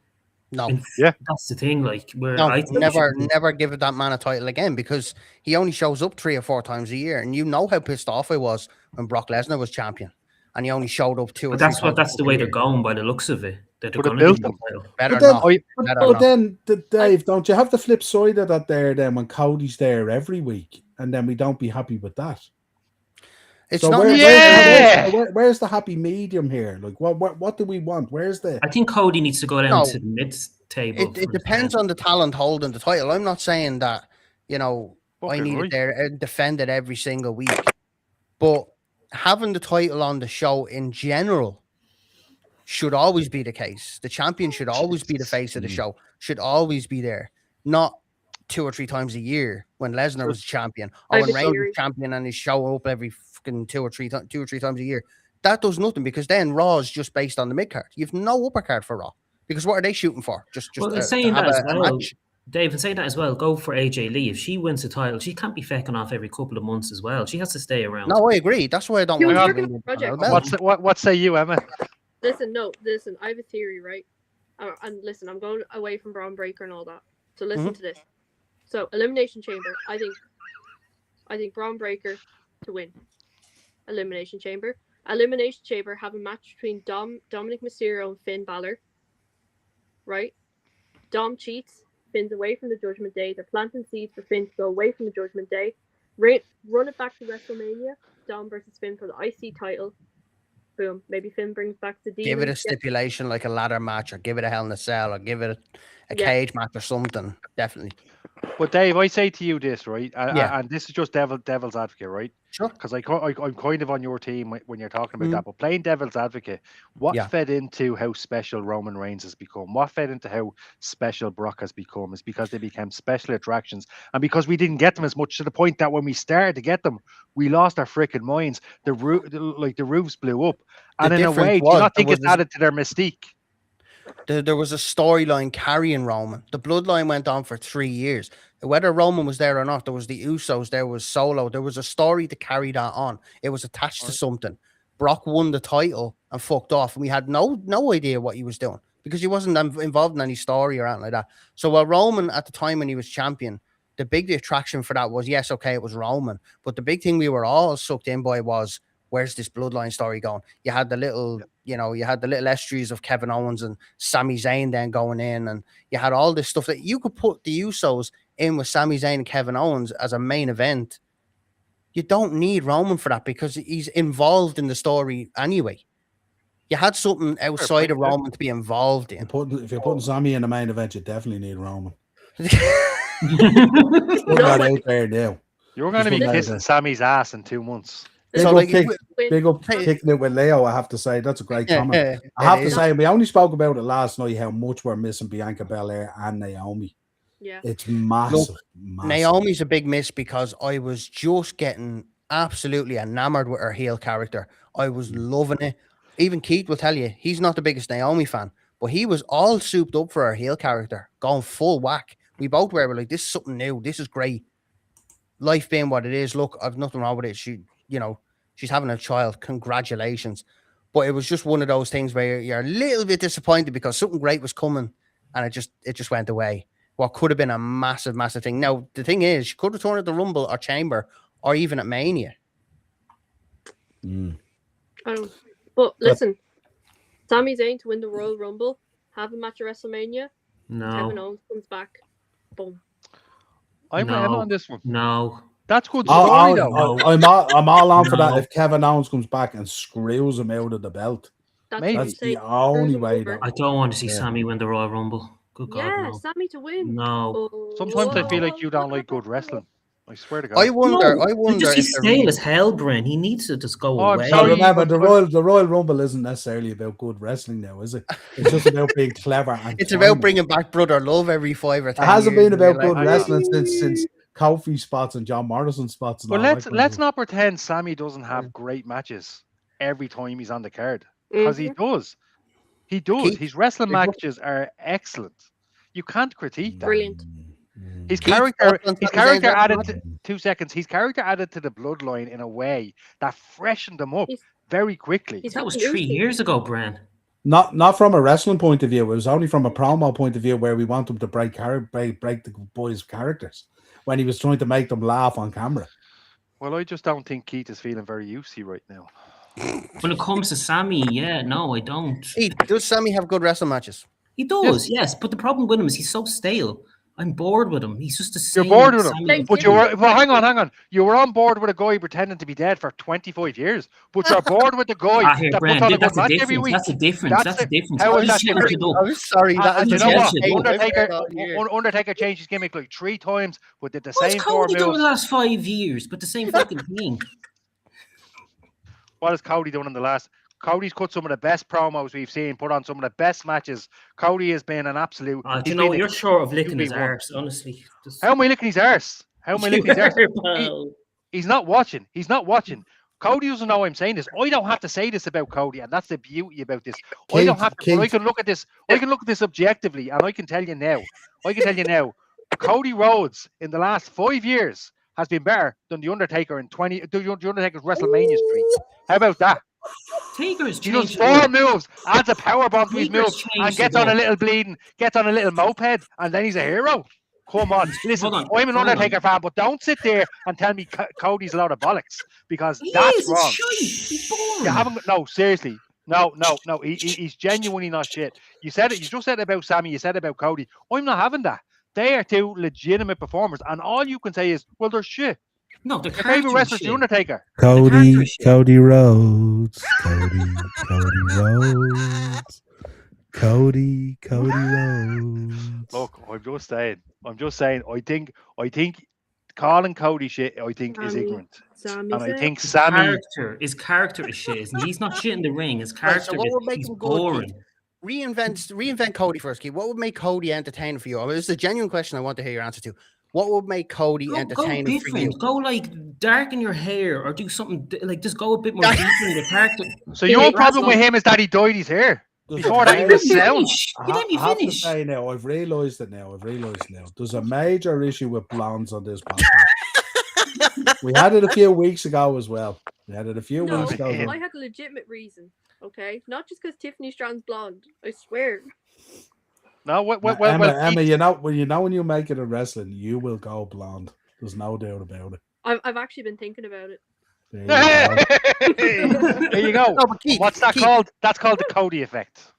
B: No.
D: Yeah.
E: That's the thing. Like,
B: never give that man a title again, because he only shows up 3 or 4 times a year. And you know how pissed off I was when Brock Lesnar was champion and he only showed up 2 or 3 times.
E: That's the way they're going by the looks of it. That they're
D: going to give him
E: the title.
A: But then, Dave, don't you have the flip side of that there then when Cody's there every week and then we don't be happy with that?
B: It's
A: so
B: not.
A: Where's the happy medium here? Like, what do we want? Where's the?
E: I think Cody needs to go down to the mid table.
B: It depends on the talent holding the title. I'm not saying that I need it there and defend it every single week, but having the title on the show in general should always be the case. The champion should always be the face of the show. Should always be there, not 2 or 3 times a year when Lesnar was champion, or when Reigns was champion and he's showing up every fucking 2 or 3 times a year. That does nothing, because then Raw is just based on the mid card. You've no upper card for Raw, because what are they shooting for? Just
E: saying that as well, Dave, and say that as well. Go for AJ Lee. If she wins the title, she can't be fecking off every couple of months as well. She has to stay around.
B: No, I agree. That's why I don't
D: want. What say you, Emma?
C: Listen, I have a theory, right? And listen, I'm going away from Braun Breaker and all that. So listen to this. So Elimination Chamber, I think Braun Breaker to win. Elimination Chamber have a match between Dominic Mysterio and Finn Balor. Right? Dom cheats. Finn's away from the Judgment Day. They're planting seeds for Finn to go away from the Judgment Day. Run it back to WrestleMania. Dom versus Finn for the IC title. Boom. Maybe Finn brings back the Demon.
B: Give it a stipulation like a ladder match, or give it a Hell in a Cell, or give it a cage match or something. Definitely.
D: But Dave, I say to you this, right? And this is just devil's advocate, right?
B: Sure.
D: Because I'm kind of on your team when you're talking about that. But playing devil's advocate, what fed into how special Roman Reigns has become? What fed into how special Brock has become? Is because they became special attractions, and because we didn't get them as much, to the point that when we started to get them, we lost our freaking minds. The roofs blew up, and in a way, do you not think it's added to their mystique?
B: There was a storyline carrying Roman. The bloodline went on for 3 years. Whether Roman was there or not, there was the Usos, there was Solo. There was a story to carry that on. It was attached to something. Brock won the title and fucked off, and we had no idea what he was doing, because he wasn't involved in any story or anything like that. So while Roman, at the time when he was champion, the big attraction for that was, yes, okay, it was Roman, but the big thing we were all sucked in by was where's this bloodline story going? You had the little, you had the little estuaries of Kevin Owens and Sami Zayn then going in, and you had all this stuff that you could put the Usos in with Sami Zayn and Kevin Owens as a main event. You don't need Roman for that because he's involved in the story anyway. You had something outside of Roman to be involved in.
A: If you're putting Sammy in the main event, you definitely need Roman. Put
C: that
A: out there now.
D: You're going to be kissing Sammy's ass in 2 months.
A: Big up kicking it with Leo, I have to say. That's a great comment. I have to say, we only spoke about it last night, how much we're missing Bianca Belair and Naomi.
C: Yeah.
A: It's massive.
B: Naomi's a big miss because I was just getting absolutely enamored with her heel character. I was loving it. Even Keith will tell you, he's not the biggest Naomi fan, but he was all souped up for her heel character, going full whack. We both were like, this is something new. This is great. Life being what it is. Look, I've nothing wrong with it. She's having a child. Congratulations. But it was just one of those things where you're a little bit disappointed because something great was coming and it just went away. What could have been a massive, massive thing. Now, the thing is, she could return at the Rumble or Chamber or even at Mania.
C: But listen, Sami Zayn to win the Royal Rumble, have a match at WrestleMania.
E: No.
C: Kevin Owens comes back. Boom.
D: I'm on this one.
E: No.
D: That's good story,
A: though. I'm all on for that if Kevin Owens comes back and screws him out of the belt. That's the only way.
E: I don't want to see Sammy win the Royal Rumble. Good God,
C: yeah,
E: no.
C: Sammy to win.
E: No.
D: Sometimes I feel like you don't like good wrestling. I swear to God.
B: I wonder.
E: He's stale as hell, Bryn. He needs to just go away.
A: So remember, the Royal Rumble isn't necessarily about good wrestling now, is it? It's just about being clever.
B: It's about bringing back brother love every 5 or 10 years.
A: It hasn't been about good wrestling since Kofi spots and John Morrison spots.
D: But let's not pretend Sammy doesn't have great matches every time he's on the card, because he does. He does. His wrestling matches are excellent. You can't critique that.
C: Brilliant.
D: His character added 2 seconds. His character added to the bloodline in a way that freshened them up very quickly.
E: That was 3 years ago, Bran.
A: Not from a wrestling point of view. It was only from a promo point of view where we want him to break the boys' characters when he was trying to make them laugh on camera.
D: Well, I just don't think Keith is feeling very UC right now.
E: When it comes to Sammy, no, I don't.
B: Does Sammy have good wrestling matches?
E: He does, yes. But the problem with him is he's so stale. I'm bored with him. He's just the same.
D: You're bored with him. But hang on. You were on board with a guy pretending to be dead for 25 years. But you're bored with the guy that puts on a good match every week.
E: That's a difference. That's a difference.
D: How is that?
B: I'm sorry.
D: You know what? Undertaker changed his gimmick like 3 times, but did the same 4 moves.
E: What's Cody done in the last 5 years? But the same fucking thing.
D: What has Cody done in the last? Cody's cut some of the best promos we've seen, put on some of the best matches. Cody has been an absolute.
E: Do you know you're short of licking his arse, honestly.
D: How am I licking his arse? He's not watching. Cody doesn't know I'm saying this. I don't have to say this about Cody, and that's the beauty about this. I don't have to. I can look at this. I can look at this objectively, and I can tell you now. Cody Rhodes in the last 5 years has been better than the Undertaker in the Undertaker's WrestleMania streak. How about that? He does 4 moves, adds a power bomb to his moves, and gets on a little moped, and then he's a hero. Come on, listen, I'm an Undertaker fan, but don't sit there and tell me Cody's a lot of bollocks, because that's wrong. You haven't. No, seriously. No. He's genuinely not shit. You said it. You just said it about Sammy. You said it about Cody. I'm not having that. They are 2 legitimate performers, and all you can say is, well, they're shit.
E: No, the
D: favorite wrestler's the Undertaker.
A: Cody Rhodes. Cody Rhodes.
D: Look, I'm just saying. I think calling Cody shit, is ignorant. And I think Sammy
E: his character is shit. He's not shit in the ring. His character is boring.
B: Reinvent Cody first, Keith. What would make Cody entertaining for you? I mean, this is a genuine question I want to hear your answer to. What would make Cody entertaining for you?
E: Go like darken your hair or do something like just go a bit more deeper in the character.
D: So your problem with him is that he dyed his hair. Before that, he was sound.
E: You let me finish.
A: To say now, I've realised now. There's a major issue with blondes on this podcast. We had it a few weeks ago as well.
C: I had a legitimate reason, okay? Not just because Tiffany Strand's blonde. I swear.
D: No,
A: Emma, you know when you make it in wrestling, you will go blonde. There's no doubt about it.
C: I've actually been thinking about it.
A: There you go.
D: There you go.
B: No, but Keith,
D: What's that
B: Keith,
D: called? That's called the Cody effect.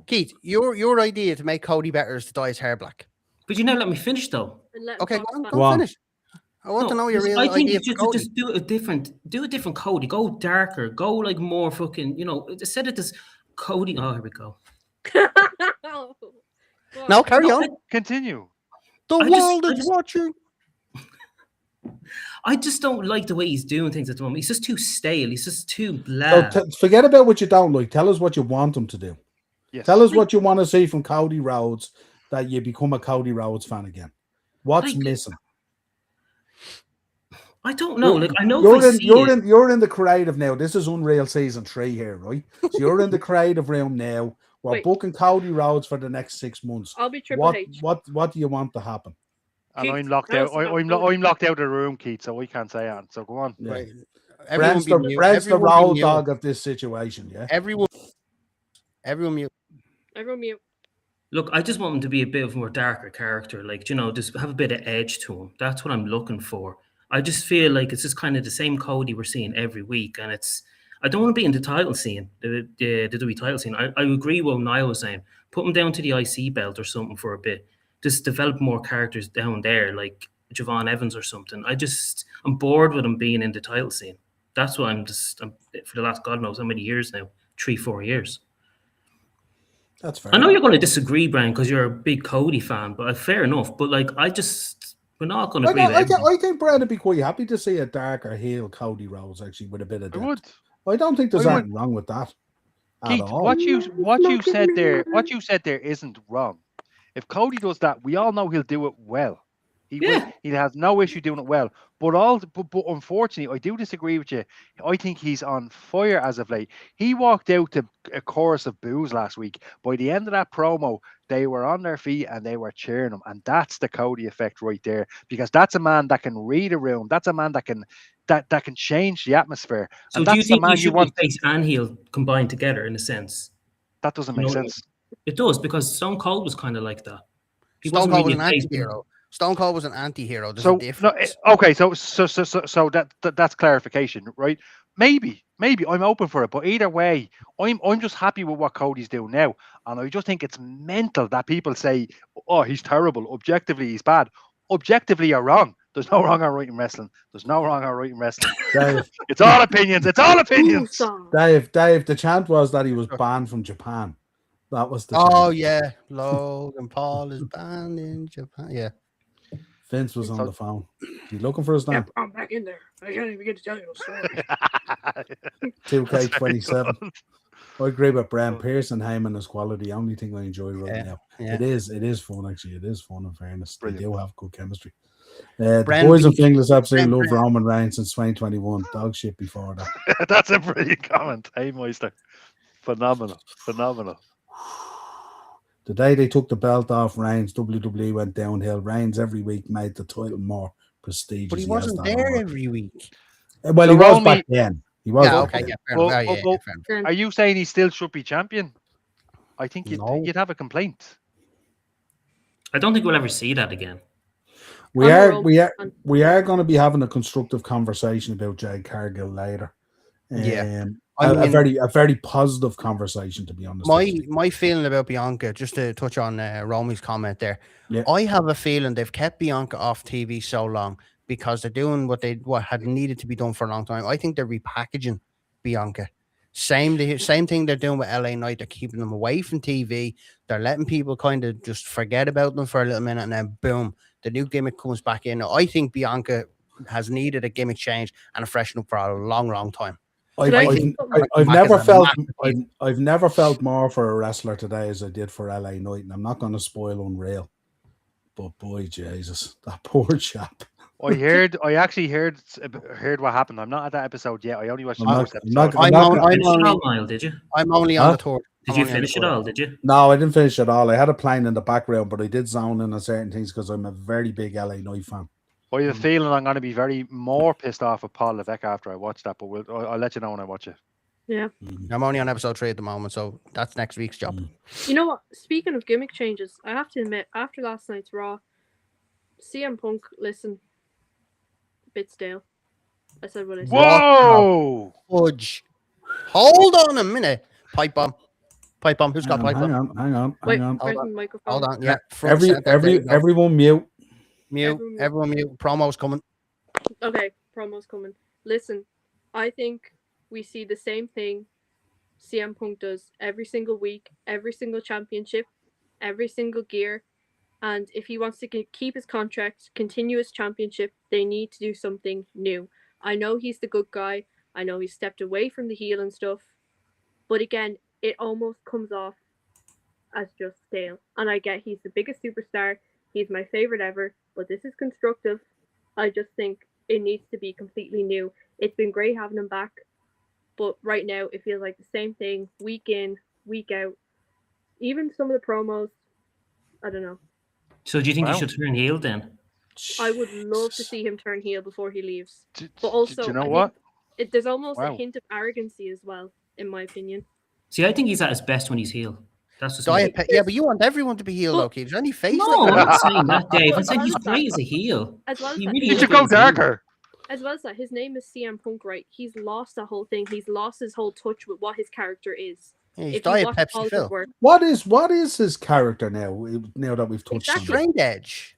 B: Keith, your idea to make Cody better is to dye his hair black.
E: But you never let me finish though.
C: And let
B: Okay,
C: Fox back.
B: go on, finish. I want to
E: No,
B: know your real
E: I think
B: idea
E: you
B: for Cody.
E: just do a different Cody. Go darker. Go like more fucking. Instead of this Cody. Oh, here we go.
C: Oh, God.
B: No, carry on.
D: Continue.
B: The
E: I
B: world
E: just-
B: is watching.
E: I just don't like the way he's doing things at the moment. He's just too stale. He's just too
A: So
E: bland.
A: forget about what you don't like. Tell us what you want him to do.
D: Yes.
A: Tell us what you want to see from Cody Rhodes that you become a Cody Rhodes fan again. What's
E: Like,
A: missing?
E: I don't know. Like I know
A: You're in the creative now. This is Unreal Season 3 here, right? So you're in the creative realm now. We're
C: Wait.
A: booking Cody Rhodes for the next 6 months.
C: I'll be Triple H.
A: What do you want to happen?
D: And
C: Keith,
D: I'm locked
C: tell
D: out.
C: us about
D: I'm
C: Cody.
D: locked out of the room, Keith, so I can't say on. So go on.
A: Yeah.
B: Right. Everyone
A: Brent's
B: be mute.
A: Brent's the
B: Everyone be
A: road
B: mute.
A: dog of this situation, yeah?
B: Everyone mute.
C: Everyone mute.
E: Look, I just want him to be a bit of a more darker character. Like, just have a bit of edge to him. That's what I'm looking for. I just feel like it's just kind of the same Cody we're seeing every week. And I don't want to be in the title scene, the WWE title scene. I agree with what Niall was saying. Put him down to the IC belt or something for a bit. Just develop more characters down there, like Javon Evans or something. I'm bored with him being in the title scene. That's what I'm for the last God knows how many years now, 3-4 years.
A: That's fair.
E: I know you're going to disagree, Brian, because you're a big Cody fan, but fair enough. But like, we're not going to agree with everything.
A: I think Brad would be quite happy to see a darker heel Cody Rhodes actually with a bit of
D: I
A: depth.
D: would.
A: I don't think there's
D: I would.
A: anything wrong with that at
D: Keith,
A: all.
D: what you said there isn't wrong. If Cody does that, we all know he'll do it well. He has no issue doing it well. But unfortunately, I do disagree with you. I think he's on fire as of late. He walked out to a chorus of boos last week. By the end of that promo, they were on their feet and they were cheering him. And that's the Cody effect right there. Because that's a man that can read a room. That's a man that can change the atmosphere.
E: So
D: and
E: do you
D: that's the
E: think
D: man
E: he
D: you
E: should
D: want?
E: be face and heel combined together in a sense?
D: That doesn't make sense.
E: It does, because Stone Cold was kind of like that.
B: Stone Cold was
E: really
B: an
E: a face.
B: anti-hero. Stone Cold was an anti-hero. There's
D: So
B: a difference.
D: okay, so that's clarification, right? Maybe I'm open for it, but either way, I'm just happy with what Cody's doing now, and I just think it's mental that people say, "Oh, he's terrible." Objectively, he's bad. Objectively, you're wrong. There's no wrong or right in wrestling. There's no wrong or right in wrestling.
A: Dave,
D: It's all opinions. It's all opinions.
A: Dave, the chant was that he was banned from Japan. That was the chant.
B: Oh yeah, Logan Paul is banned in Japan. Yeah,
A: Vince was on the phone. You looking for his name?
C: Yep, I'm back in there. I can't even get to tell you a story.
A: 2K27. I agree with Brian Pearson. Heyman is quality. The only thing I enjoy right now.
B: yeah.
A: It is fun actually. It is fun in fairness.
D: Brilliant.
A: They do have good chemistry. The
B: Brand
A: boys of
B: beef.
A: English absolutely
B: Brand
A: love Roman Reigns since 2021. Dog shit before that.
D: That's a brilliant comment. Hey, Meister. Phenomenal.
A: The day they took the belt off Reigns, WWE went downhill. Reigns every week made the title more prestigious.
B: but he wasn't there every week.
A: Well,
D: So
A: he was
D: Romy-
A: back then. He was.
B: Yeah,
A: back
B: okay,
A: then.
B: yeah, fair
D: Well,
B: enough. Yeah,
D: well,
B: fair enough.
D: Are you saying he still should be champion? I think
A: No.
D: you'd have a complaint.
E: I don't think we'll ever see that again.
A: We
C: On the
A: are
C: road.
A: going to be having a constructive conversation about Jade Cargill later.
B: Yeah.
A: A
B: I mean-
A: very positive conversation, to be honest.
B: My feeling about Bianca, just to touch on Romy's comment there,
A: Yeah.
B: I have a feeling they've kept Bianca off TV so long because they're doing what had needed to be done for a long time. I think they're repackaging Bianca. Same thing they're doing with LA Knight. They're keeping them away from TV. They're letting people kind of just forget about them for a little minute, and then boom, the new gimmick comes back in. I think Bianca has needed a gimmick change and a freshen up for a long, long time.
C: Could I think
A: I've
B: Mac
A: never
B: is a
A: felt
B: massive
A: I've never felt more for a wrestler today as I did for LA Knight, and I'm not going to spoil Unreal, but boy, Jesus, that poor chap.
D: I actually heard what happened. I'm not at that episode yet. I only watched the
A: I'm
D: first
A: not-
D: episode.
A: I'm not-
B: I'm
E: Finish it
B: only-
E: all, Niall, did you?
B: I'm only on
A: Huh?
B: the tour.
E: Did
B: I'm
E: you
B: only on the
E: finish it
B: tour.
E: all? Did you?
A: No, I didn't finish it all. I had it playing in the background, but I did zone in on certain things because I'm a very big LA Knight fan.
D: I have a feeling I'm going to be very more pissed off with Paul Levesque after I watch that, but I'll let you know when I watch it.
C: Yeah.
B: I'm only on episode 3 at the moment, so that's next week's job.
C: You know what? Speaking of gimmick changes, I have to admit, after last night's Raw, CM Punk, listen, bit stale. I said what I said.
D: Whoa!
B: Fudge. Hold on a minute. Pipe bomb. Pipe bomb. Who's got pipe
A: Hang
B: bomb?
A: on.
C: Wait,
A: Hang on.
C: where's
B: Hold
C: the
B: on.
C: microphone?
B: Hold on. Yeah. Front center, there you go.
A: Everyone mute.
B: Mute. Everyone mute. Promo's coming.
C: Okay, promo's coming. Listen, I think we see the same thing CM Punk does every single week, every single championship, every single gear. And if he wants to keep his contract, continue his championship, they need to do something new. I know he's the good guy. I know he's stepped away from the heel and stuff. But again, it almost comes off as just stale. And I get he's the biggest superstar. He's my favorite ever. But this is constructive. I just think it needs to be completely new. It's been great having him back. But right now, it feels like the same thing week in, week out. Even some of the promos, I don't know.
E: So do you think
D: Wow.
E: he should turn heel then?
C: I would love to see him turn heel before he leaves.
D: Do
C: But also,
D: you know
C: I
D: what?
C: think there's almost
D: Wow.
C: a hint of arrogancy as well, in my opinion.
E: See, I think he's at his best when he's heel. That's just
B: Diet
E: me.
B: yeah, but you want everyone to be heel,
C: But-
B: though, Keith. Is there any face
E: No,
B: like
E: I'm
B: that?
E: not saying that, Dave. I'm
C: But
E: saying he's
C: as well
E: great
C: as
E: as a heel.
C: As well as
E: He
C: that,
E: really
D: You
E: is
D: should
E: great
D: go
E: as a heel.
D: darker.
C: as well as that, his name is CM Punk, right? He's lost that whole thing. He's lost his whole touch with what his character is.
B: Yeah, he's
C: If you
B: Diet
C: watch all
B: Pepsi
C: of his
B: Phil.
C: work,
A: What is his character now? Now that we've touched
C: Exactly.
A: on it.
B: Straight edge.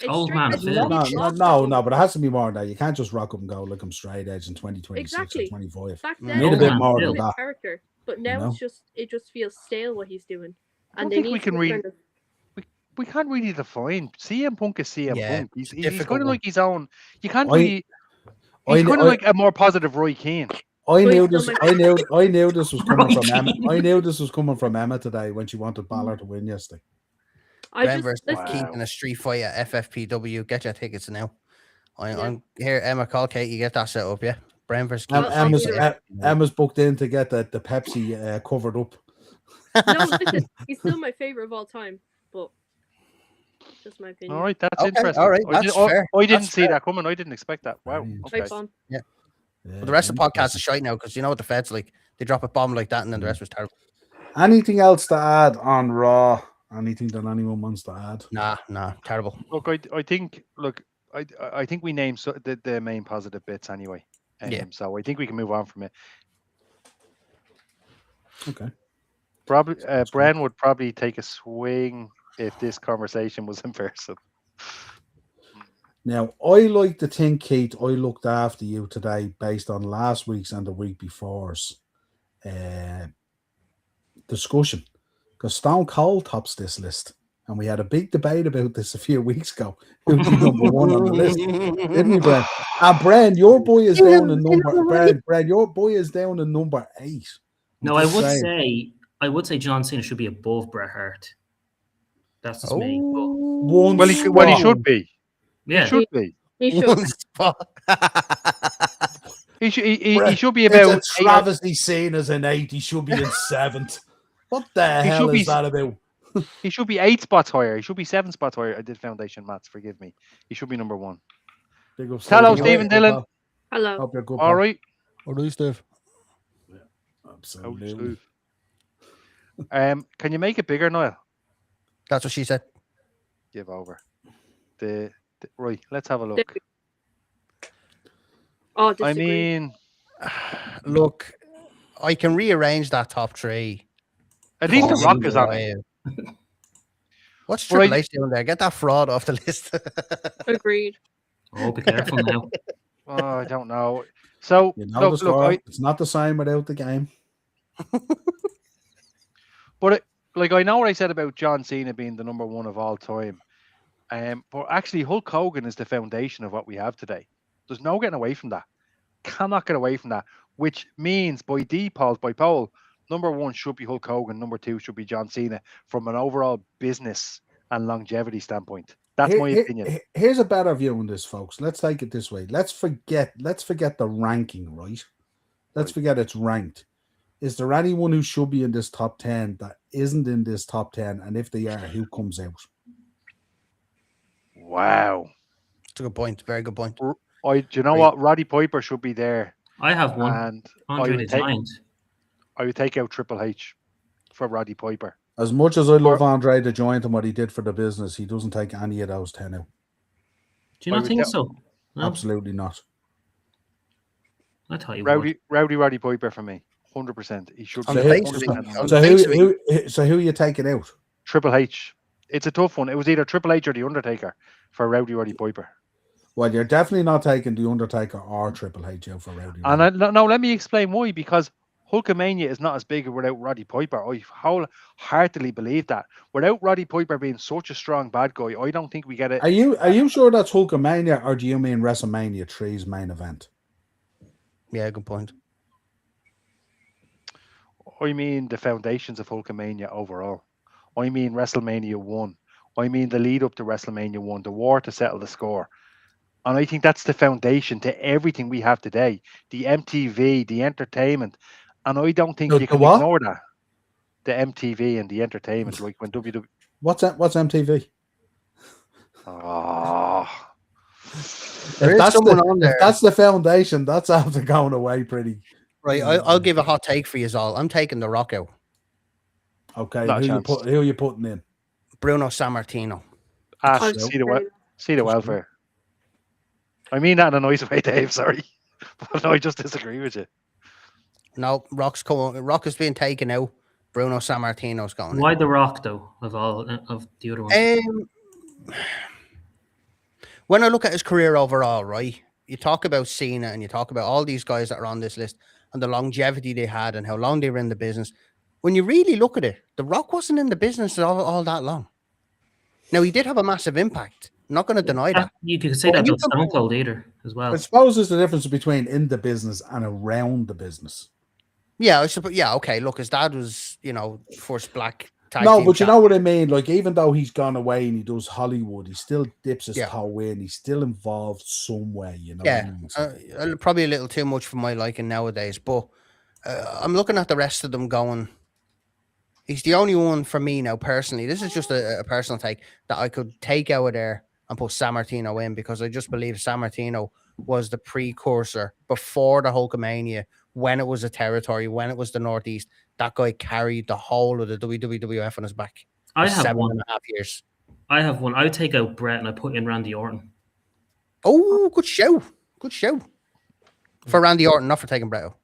C: it's
E: Old
C: straight
E: man
C: edge.
E: Phil.
C: He's
A: No,
C: lost that
A: no,
C: whole-
A: no, but it has to be more than that. You can't just rock up and go like I'm straight edge in 2026
C: Exactly.
A: or 25.
C: Back
B: Mm.
C: then,
A: Need a
C: it
A: bit
C: was
A: more
C: a
A: than
C: good
A: that.
C: character, but now
A: know?
C: it just feels stale what he's doing.
D: I don't
C: And they
D: think
C: need
D: we
C: to
D: can
C: kind of-
D: We can't really define. CM Punk is CM
B: Yeah,
D: Punk. He's
B: difficult
D: kind of
B: one.
D: like his own. You can't
A: I-
D: really. He's kind of like a more positive Roy Keane.
A: I
C: But
A: knew
C: he's
A: this.
C: still
A: I knew this was coming from Emma.
E: Right.
A: I knew this was coming from Emma today when she wanted Balor to win yesterday.
C: I
B: Bren
C: just
B: versus
C: listen,
B: Keith in a street fight at FFPW. Get your tickets now. I'm here. Emma, call Kate. You get that set up, yeah? Bren versus Keith.
C: I'll
A: Emma's,
C: do it.
A: Emma's booked in to get the Pepsi covered up.
C: no, listen, he's still my favorite of all time, but just my opinion.
D: All right, that's
B: Okay,
D: interesting.
B: all right,
D: I
B: that's
D: didn't,
B: fair.
D: I didn't
B: That's
D: see
B: fair.
D: that coming. I didn't expect that. Wow.
A: Very
D: Okay.
C: Right, Bon.
B: But the rest of the podcast is shite now because you know what the Feds like. They drop a bomb like that and then the rest was terrible.
A: Anything else to add on Raw? Anything that anyone wants to add?
B: Nah, terrible.
D: Look, I think. Look, I think we named the main positive bits anyway.
B: Yeah.
D: So I think we can move on from it.
A: Okay.
D: Probably, Bren would probably take a swing if this conversation was in person.
A: Now, I like to think, Keith, I looked after you today based on last week's and the week before's discussion. Because Stone Cold tops this list. And we had a big debate about this a few weeks ago. Who'd be number one on the list? Didn't we, Brent? And Brent, your boy is down in number. Brent, your boy is down in number 8.
E: No, I would say John Cena should be above Bret Hart. That's just me. But
A: One
D: Well, he should be.
E: yeah,
D: He should be.
C: He should.
B: One spot.
D: He
A: Brett,
D: should be
A: It's
D: about.
A: a travesty seen as an 8. He should be in 7th. What the
D: He
A: hell
D: should be-
A: is that about?
D: He should be 8 spots higher. He should be 7 spots higher. I did foundation maths. Forgive me. He should be number 1.
A: Big up,
D: Hello,
A: Steve.
D: Stephen Dillon.
C: Hello.
A: Hope you're good.
D: All right.
B: What do you, Steve?
A: Absolutely.
D: Can you make it bigger, Niall?
B: That's what she said.
D: Give over. Right. Let's have a look.
C: Oh,
D: I
C: disagree.
D: mean,
B: Look, I can rearrange that top 3.
D: at least The Rock is on it.
B: it. What's
D: Well,
B: Triple H doing there? Get that fraud off the list.
C: Agreed.
E: oh, be careful now.
D: Oh, I don't know. So
A: You know the
D: look,
A: score. It's not the same without the game.
D: but I know what I said about John Cena being the number 1 of all time. But actually, Hulk Hogan is the foundation of what we have today. There's no getting away from that. Cannot get away from that. Which means by default, by poll, number 1 should be Hulk Hogan. Number 2 should be John Cena from an overall business and longevity standpoint. That's my opinion.
A: Here's a better view on this, folks. Let's take it this way. Let's forget the ranking, right? Let's forget it's ranked. Is there anyone who should be in this top 10 that isn't in this top 10? And if they are, who comes out?
D: Wow.
B: That's a good point. Very good point.
D: Do you know what? Roddy Piper should be there.
E: I have one.
D: And
E: Andre the Giant.
D: I would take out Triple H for Roddy Piper.
A: As much as I love Andre the Giant and what he did for the business, he doesn't take any of those 10 out.
E: Do you not think so? No?
A: Absolutely not.
E: I thought you would.
D: Roddy Piper for me, 100%. He should
B: On
D: be
B: the face of
D: 100%
B: it,
D: on
B: on
D: that.
B: the face of it.
A: So who are you taking out?
D: Triple H. It's a tough one. It was either Triple H or The Undertaker for Roddy Piper.
A: Well, you're definitely not taking The Undertaker or Triple H out for Rowdy.
D: And no, let me explain why. Because Hulkamania is not as big without Roddy Piper. I wholeheartedly believe that. Without Roddy Piper being such a strong bad guy, I don't think we get it.
A: Are you sure that's Hulkamania, or do you mean WrestleMania 3's main event?
B: Yeah, good point.
D: I mean the foundations of Hulkamania overall. I mean WrestleMania 1. I mean the lead up to WrestleMania 1, the war to settle the score. And I think that's the foundation to everything we have today. The MTV, the entertainment. And I don't think you can ignore that. The MTV and the entertainment, like when WWE.
A: What's MTV?
D: Oh.
B: If
A: that's the foundation, that's after going away pretty.
B: Right, I'll give a hot take for you all. I'm taking The Rock out.
A: Okay, who are you putting in?
B: Bruno Sammartino.
D: See the welfare. I mean that in a nice way, Dave. Sorry, but I just disagree with you.
B: No, Rock is being taken out. Bruno Sammartino's going.
E: Why The Rock though? Of the other ones.
B: When I look at his career overall, right? You talk about Cena and you talk about all these guys that are on this list and the longevity they had and how long they were in the business. When you really look at it, The Rock wasn't in the business all that long. Now, he did have a massive impact. I'm not going to deny that.
E: You could say that about Stone Cold either as well.
A: I suppose there's the difference between in the business and around the business.
B: Yeah, I suppose. Yeah, okay. Look, his dad was, first black tag
A: No,
B: team
A: but you know
B: champion.
A: what I mean? Like, even though he's gone away and he does Hollywood, he still dips his toe in. He's still involved some way,
B: Yeah, probably a little too much for my liking nowadays. But I'm looking at the rest of them going, he's the only one for me now, personally. This is just a personal take that I could take out of there and put Sammartino in, because I just believe Sammartino was the precursor before the Hulkamania, when it was a territory, when it was the Northeast. That guy carried the whole of the WWF on his back.
E: I have
B: 7.5 years.
E: I have one. I would take out Brett and I put in Randy Orton.
B: Oh, good show. Good show. For Randy Orton, not for taking Brett out.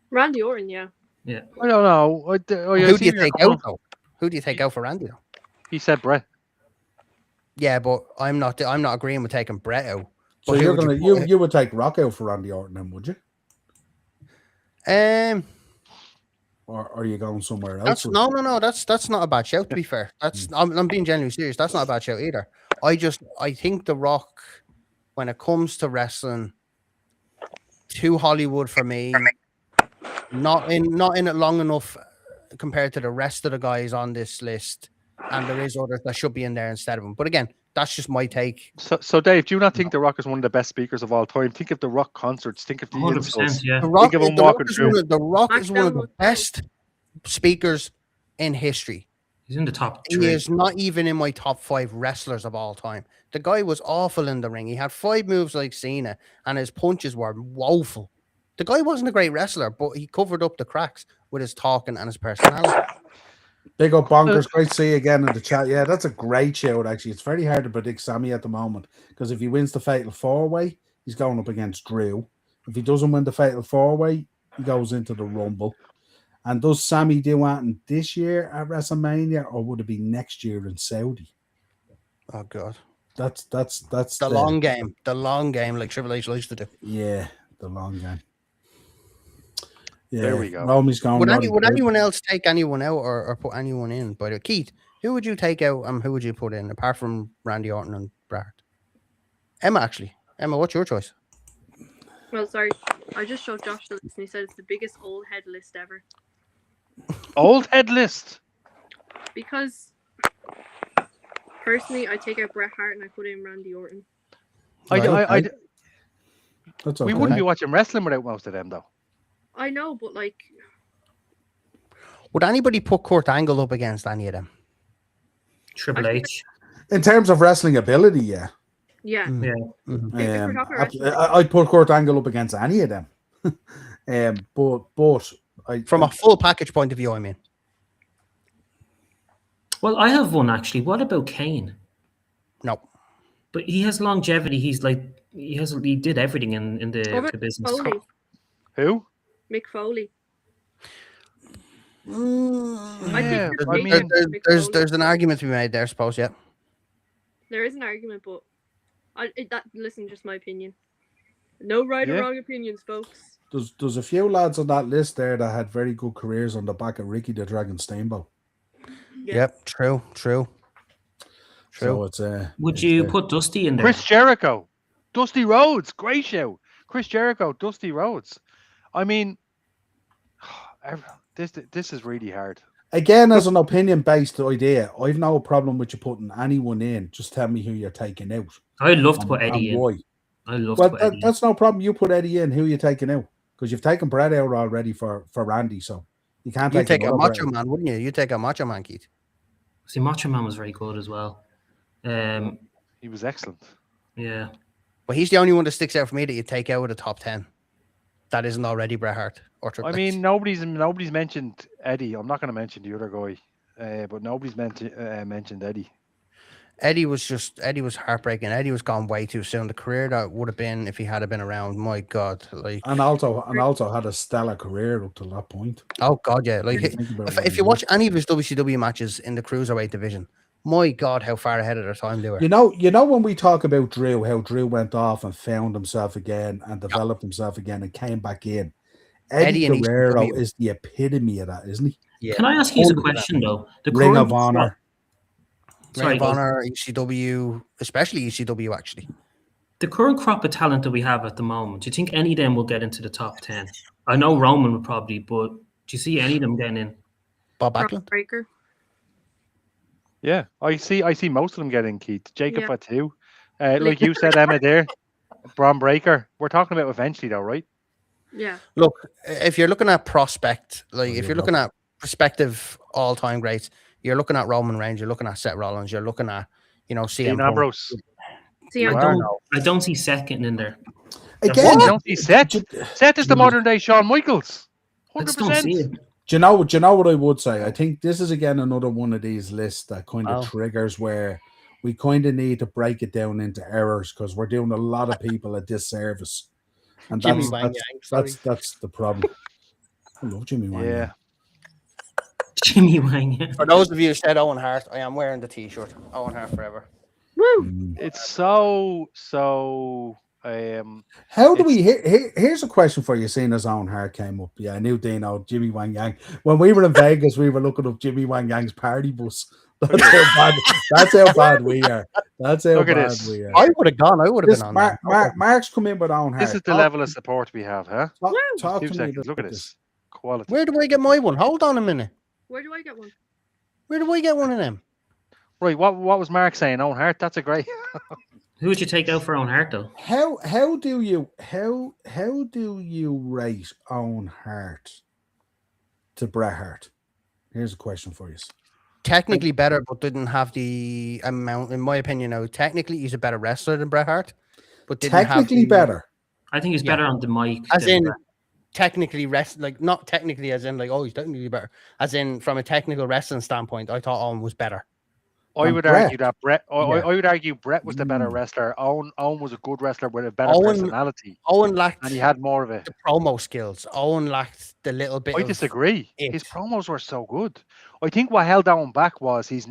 C: Randy Orton, yeah.
E: Yeah.
D: I don't know.
B: Who do you take out, though? Who do you take out for Randy, though?
D: He said Brett.
B: Yeah, but I'm not agreeing with taking Brett out.
A: So you would take Rock out for Randy Orton, then, would you? Or are you going somewhere else?
B: No. That's not a bad shout. To be fair, I'm being genuinely serious. That's not a bad shout either. I think The Rock, when it comes to wrestling, too Hollywood for me. Not in it long enough compared to the rest of the guys on this list, and there is others that should be in there instead of him. But again, that's just my take.
D: So Dave, do you not think The Rock is one of the best speakers of all time? Think of The Rock concerts. Think of the
E: 100%, yeah.
B: The Rock,
D: think of him walking through.
B: The Rock is one of the best speakers in history.
E: He's in the top 3.
B: He is not even in my top 5 wrestlers of all time. The guy was awful in the ring. He had 5 moves like Cena, and his punches were woeful. The guy wasn't a great wrestler, but he covered up the cracks with his talking and his personality.
A: Big up Bonkers. Great to see you again in the chat. Yeah, that's a great shout, actually. It's very hard to predict Sammy at the moment, because if he wins the Fatal 4-Way, he's going up against Drew. If he doesn't win the Fatal 4-Way, he goes into the Rumble. And does Sammy do anything this year at WrestleMania, or would it be next year in Saudi?
B: Oh, God.
A: That's
B: the long game. The long game, like Triple H likes to do.
A: Yeah, the long game. Yeah,
D: there we go.
A: Romy's going.
B: Would anyone else take anyone out or put anyone in? By the way, Keith, who would you take out and who would you put in apart from Randy Orton and Bret Hart? Emma, what's your choice?
C: Well, sorry, I just showed Josh the list and he said it's the biggest old head list ever.
D: Old head list.
C: Because personally, I take out Bret Hart and I put in Randy Orton.
A: That's okay.
D: We wouldn't be watching wrestling without most of them, though.
C: I know, but like,
B: would anybody put Kurt Angle up against any of them?
E: Triple H.
A: In terms of wrestling ability, yeah.
C: Yeah.
B: Mm-hmm.
A: I'd put Kurt Angle up against any of them. But
B: from a full package point of view, I mean.
E: Well, I have one actually. What about Kane?
B: No.
E: But he has longevity. He's like he did everything in the business.
D: Who?
C: Mick Foley. I
B: Mm,
C: think
D: Yeah,
C: you're
D: I
C: big
D: mean,
C: into Mick
B: there's
C: Foley.
B: an argument to be made there, I suppose. Yeah.
C: There is an argument, but listen, just my opinion. No right or
D: Yeah.
C: wrong opinions, folks.
A: There's a few lads on that list there that had very good careers on the back of Ricky the Dragon Steamboat.
C: Yeah.
B: Yep. True.
A: So it's
E: Would you put Dusty in there?
D: Chris Jericho, Dusty Rhodes, great show. Chris Jericho, Dusty Rhodes. I mean, this is really hard.
A: Again, as an opinion-based idea, I've no problem with you putting anyone in. Just tell me who you're taking out.
E: I'd love to
A: and-
E: put Eddie
A: and
E: in.
A: why.
E: I'd love
A: Well,
E: to put Eddie in.
A: that's no problem. You put Eddie in. Who are you taking out? Because you've taken Brett out already for Randy, so you can't
B: You take a
A: another
B: Macho
A: Bret out.
B: Man, wouldn't you? You take a Macho Man, Keith.
E: See, Macho Man was very good as well.
D: He was excellent.
E: Yeah.
B: But he's the only one that sticks out for me that you take out of the top 10. That isn't already Bret Hart or Triple
D: I
B: H.
D: mean, nobody's mentioned Eddie. I'm not going to mention the other guy, but nobody's mentioned Eddie.
B: Eddie was heartbreaking. Eddie was gone way too soon. The career that would have been if he had been around, my God, like
A: And also had a stellar career up to that point.
B: oh God, yeah. Like
A: Think about what
B: if
A: he
B: you
A: did.
B: watch any of his WCW matches in the cruiserweight division, my God, how far ahead of their time they were.
A: You know when we talk about Drew, how Drew went off and found himself again and developed himself again and came back in. Eddie
B: in
A: Guerrero
B: ECW.
A: is the epitome of that, isn't he?
B: Yeah.
E: Can I ask you a
B: 100%.
E: question though? The
A: Ring
E: current
A: of Honor.
B: Ring of
E: go.
B: Honor, ECW, especially ECW, actually.
E: The current crop of talent that we have at the moment, do you think any of them will get into the top 10? I know Roman would probably, but do you see any of them getting in?
B: Bob
C: Braun
B: Backlund.
C: Breaker.
D: Yeah, I see most of them getting Keith. Jacob
C: Yeah.
D: Fatu, like you said, Emma there. Braun Breaker. We're talking about eventually, though, right?
C: Yeah.
B: Look, if you're looking at prospect, like if
A: yeah,
B: you're looking at prospective all-time greats, you're looking at Roman Reigns, you're looking at Seth Rollins, you're looking at, CM
D: Dean
B: Punk.
D: Ambrose.
C: See,
B: You
C: I'm
B: are
E: don't-
B: now.
E: I don't see Seth getting in there.
A: Again,
D: You don't see Seth. Seth is the modern day Shawn Michaels.
E: I just don't see
D: 100%.
E: it.
A: do you know what I would say? I think this is again another one of these lists that kind of
B: Oh.
A: triggers where we kind of need to break it down into errors because we're doing a lot of people a disservice, and
B: Jimmy
A: that's
B: Wang
A: that's,
B: Yang, sorry.
A: that's the problem. I love Jimmy Wang.
D: Yeah.
A: Yang.
E: Jimmy Wang. Yeah.
B: For those of you who said Owen Hart, I am wearing the t-shirt. Owen Hart forever.
C: Woo!
A: Mm.
D: It's so.
A: How do we? Here's a question for you. Seeing as Owen Hart came up, yeah, I knew Dino Jimmy Wang Yang. When we were in Vegas, we were looking up Jimmy Wang Yang's party bus. That's how bad. That's how bad we are. That's how
D: Look at
A: bad
D: this.
A: we are.
B: I would have gone. I would have
A: This
B: been on that.
A: Mark's come in with Owen Hart.
D: This is the level of support we have, huh?
A: Talk
D: 2
A: to me
D: seconds. Look at
A: about
D: this. Quality.
B: Where do I get my one? Hold on a minute.
C: Where do I get one?
B: Where do I get one of them?
D: Right. What was Mark saying? Owen Hart. That's a great.
E: Who would you take out for Owen Hart though?
A: How do you rate Owen Hart to Bret Hart? Here's a question for you.
B: Technically better, but didn't have the amount, in my opinion. Now, technically, he's a better wrestler than Bret Hart, but didn't have
A: Technically
B: the-
A: better.
E: I think he's
B: Yeah.
E: better on the mic.
B: As
E: than
B: in,
E: Bret.
B: technically like not technically as in like, oh, he's technically better. As in, from a technical wrestling standpoint, I thought Owen was better.
D: I
A: And
D: would
A: Bret.
D: argue that Bret.
A: Yeah.
D: I would argue Bret was the better
A: Mm.
D: wrestler. Owen was a good wrestler with a better
B: Owen-
D: personality,
B: Owen lacked
D: and he had more of it.
B: the promo skills. Owen lacked the little bit
D: I
B: of
D: disagree.
B: it.
D: His promos were so good. I think what held Owen back was he's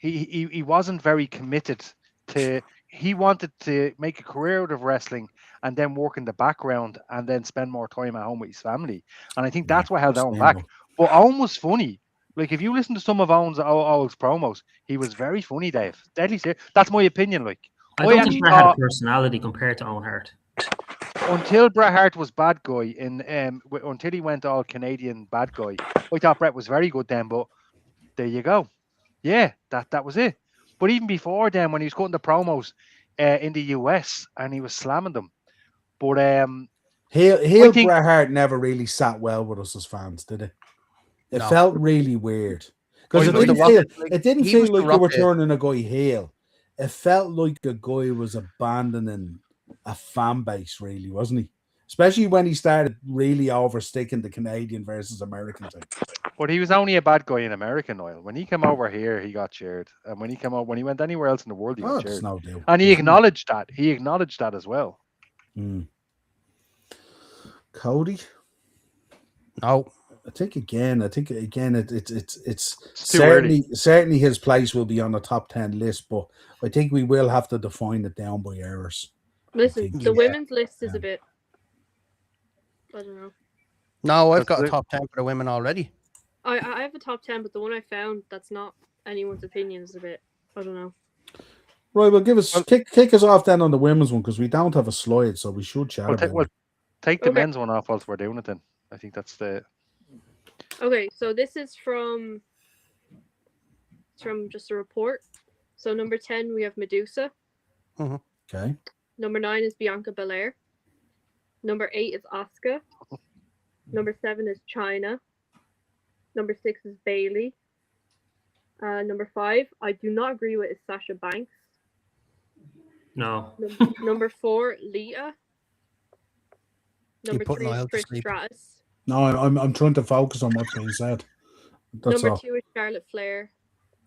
D: he wasn't very committed to. He wanted to make a career out of wrestling and then work in the background and then spend more time at home with his family. And I think that's what held Owen back. But Owen was funny. Like if you listen to some of Owen's promos, he was very funny, Dave. Deadly serious. That's my opinion. Like
E: I don't
D: actually
E: think Bret had a
D: thought-
E: personality compared to Owen Hart.
D: until Bret Hart was bad guy until he went all Canadian bad guy, I thought Bret was very good then. But there you go. Yeah, that was it. But even before then, when he was cutting the promos in the US and he was slamming them, but
A: Heel
D: I think-
A: Bret Hart never really sat well with us as fans, did it? It
B: No.
A: felt really weird because
D: Oh,
A: it
D: he was
A: didn't
B: the
A: feel
B: Rocket, like,
A: it didn't
B: he
A: feel
B: was the
A: like you were
B: Rocket.
A: turning a guy heel. It felt like a guy was abandoning a fan base, really, wasn't he? Especially when he started really oversticking the Canadian versus American thing.
D: But he was only a bad guy in America, Niall. When he came over here, he got cheered, and when he went anywhere else in the world, he
A: Oh,
D: got
A: there's
D: cheered.
A: no deal.
D: And he acknowledged that. He acknowledged that as well.
A: Mm. Cody.
B: No.
A: I think again, it's
D: too early.
A: certainly his place will be on the top 10 list, but I think we will have to define it down by errors.
C: Listen,
A: think,
C: the
B: yeah.
C: women's list is a bit. I don't know.
B: No, I've
D: That's
B: got a
D: it.
B: top 10 for the women already.
C: I have a top 10, but the one I found that's not anyone's opinion is a bit. I don't know.
A: Right, well, kick us off then on the women's one because we don't have a slide, so we should chat about it.
D: Take the
C: Okay.
D: men's one off whilst we're doing it then. I think that's the...
C: Okay, so this is from just a report. So number 10 we have Medusa.
A: Okay.
C: Number 9 is Bianca Belair. Number 8 is Asuka. Number 7 is China. Number 6 is Bailey. Number 5, I do not agree with, is Sasha Banks.
E: No.
C: Number 4, Lita. Number
B: put
C: 3 is
B: Niall to
C: Trish
B: sleep.
C: Stratus.
A: No, I'm trying to focus on what's being said. That's
C: Number
A: all.
C: 2 is Charlotte Flair.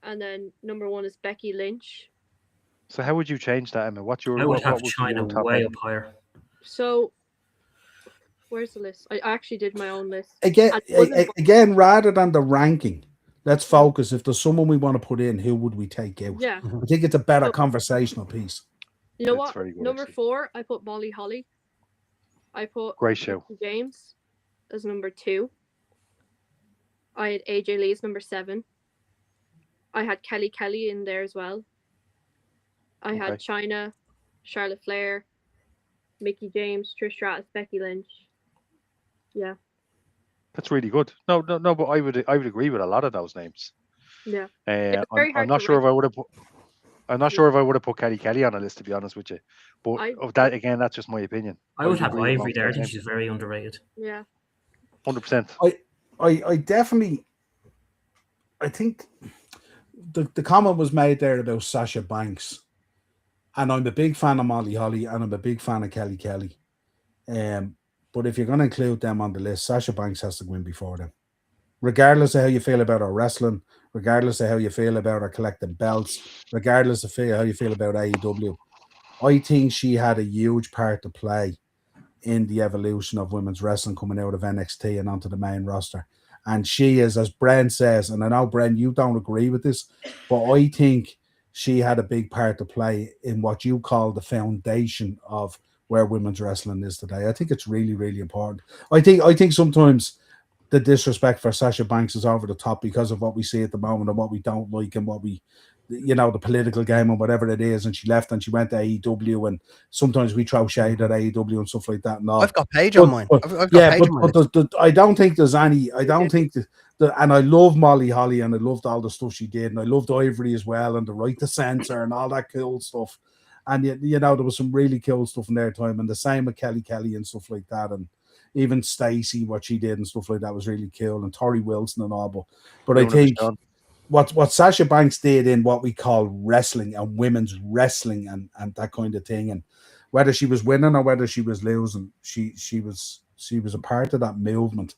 C: And then number 1 is Becky Lynch.
D: So how would you change that, Emma? What's your...
E: I would
D: what
E: have
D: would be
E: China
D: your top
E: way
D: eight?
E: up higher.
C: So, where's the list? I actually did my own list.
A: Again,
C: And it wasn't-
A: again, rather than the ranking, let's focus. If there's someone we want to put in, who would we take out?
C: Yeah.
A: I think it's a better
C: Oh.
A: conversational piece.
C: You know
D: That's
C: what?
D: very good,
C: Number
D: actually.
C: 4, I put Molly Holly. I put
D: Great show.
C: Mickie James as number 2. I had AJ Lee as number 7. I had Kelly Kelly in there as well. I
D: Okay.
C: had China, Charlotte Flair, Mickie James, Trish Stratus, Becky Lynch. Yeah,
D: That's really good. No, but I would agree with a lot of those names.
C: yeah. It's very
D: I'm
C: hard
D: not
C: to
D: sure if
C: rank.
D: I would have put... I'm not sure if I would have put Kelly Kelly on a list, to be honest with you. But of that, again, that's just my opinion.
E: I would have
D: agree with
E: Ivory
D: most
E: there. I
D: of
E: think
D: those
E: she's very underrated.
C: Yeah.
D: 100%.
A: I definitely. I think the comment was made there about Sasha Banks, and I'm a big fan of Molly Holly, and I'm a big fan of Kelly Kelly. But if you're going to include them on the list, Sasha Banks has to win before them, regardless of how you feel about her wrestling, regardless of how you feel about her collecting belts, regardless of how you feel about AEW. I think she had a huge part to play in the evolution of women's wrestling coming out of NXT and onto the main roster. And she is, as Bren says, and I know, Bren, you don't agree with this, but I think she had a big part to play in what you call the foundation of where women's wrestling is today. I think it's really, really important. I think sometimes the disrespect for Sasha Banks is over the top because of what we see at the moment and what we don't like and what we, the political game and whatever it is. And she left and she went to AEW, and sometimes we throw shade at AEW and stuff like that. And all.
B: I've got Paige on mine. I've got Paige on mine.
A: But I don't think there's any. I don't think and I love Molly Holly and I loved all the stuff she did, and I loved Ivory as well, and the right to censor and all that cool stuff. And there was some really cool stuff in their time, and the same with Kelly Kelly and stuff like that, and even Stacey, what she did and stuff like that was really cool, and Tori Wilson and all. But I think what Sasha Banks did in what we call wrestling and women's wrestling and that kind of thing, and whether she was winning or whether she was losing, she was a part of that movement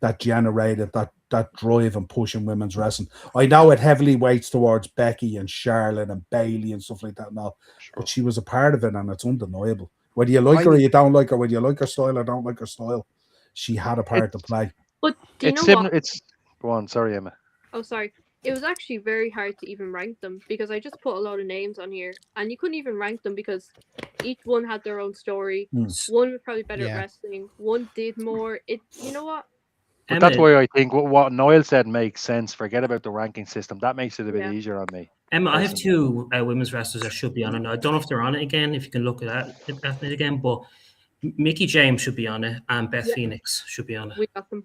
A: that generated that drive and push in women's wrestling. I know it heavily weights towards Becky and Charlotte and Bailey and stuff like that and all, but she was a part of it, and it's undeniable. Whether you like her or you don't like her, whether you like her style or don't like her style, she had a part to play.
C: But do you know what?
D: Go on, sorry, Emma.
C: Oh, sorry. It was actually very hard to even rank them because I just put a lot of names on here, and you couldn't even rank them because each one had their own story. One was probably better at wrestling. One did more. You know what?
D: But that's why I think what Niall said makes sense. Forget about the ranking system. That makes it a bit easier on me.
E: Emma, I have two women's wrestlers that should be on it. I don't know if they're on it again, if you can look at it again, but Mickie James should be on it, and Beth Phoenix should be on it.
C: We got them.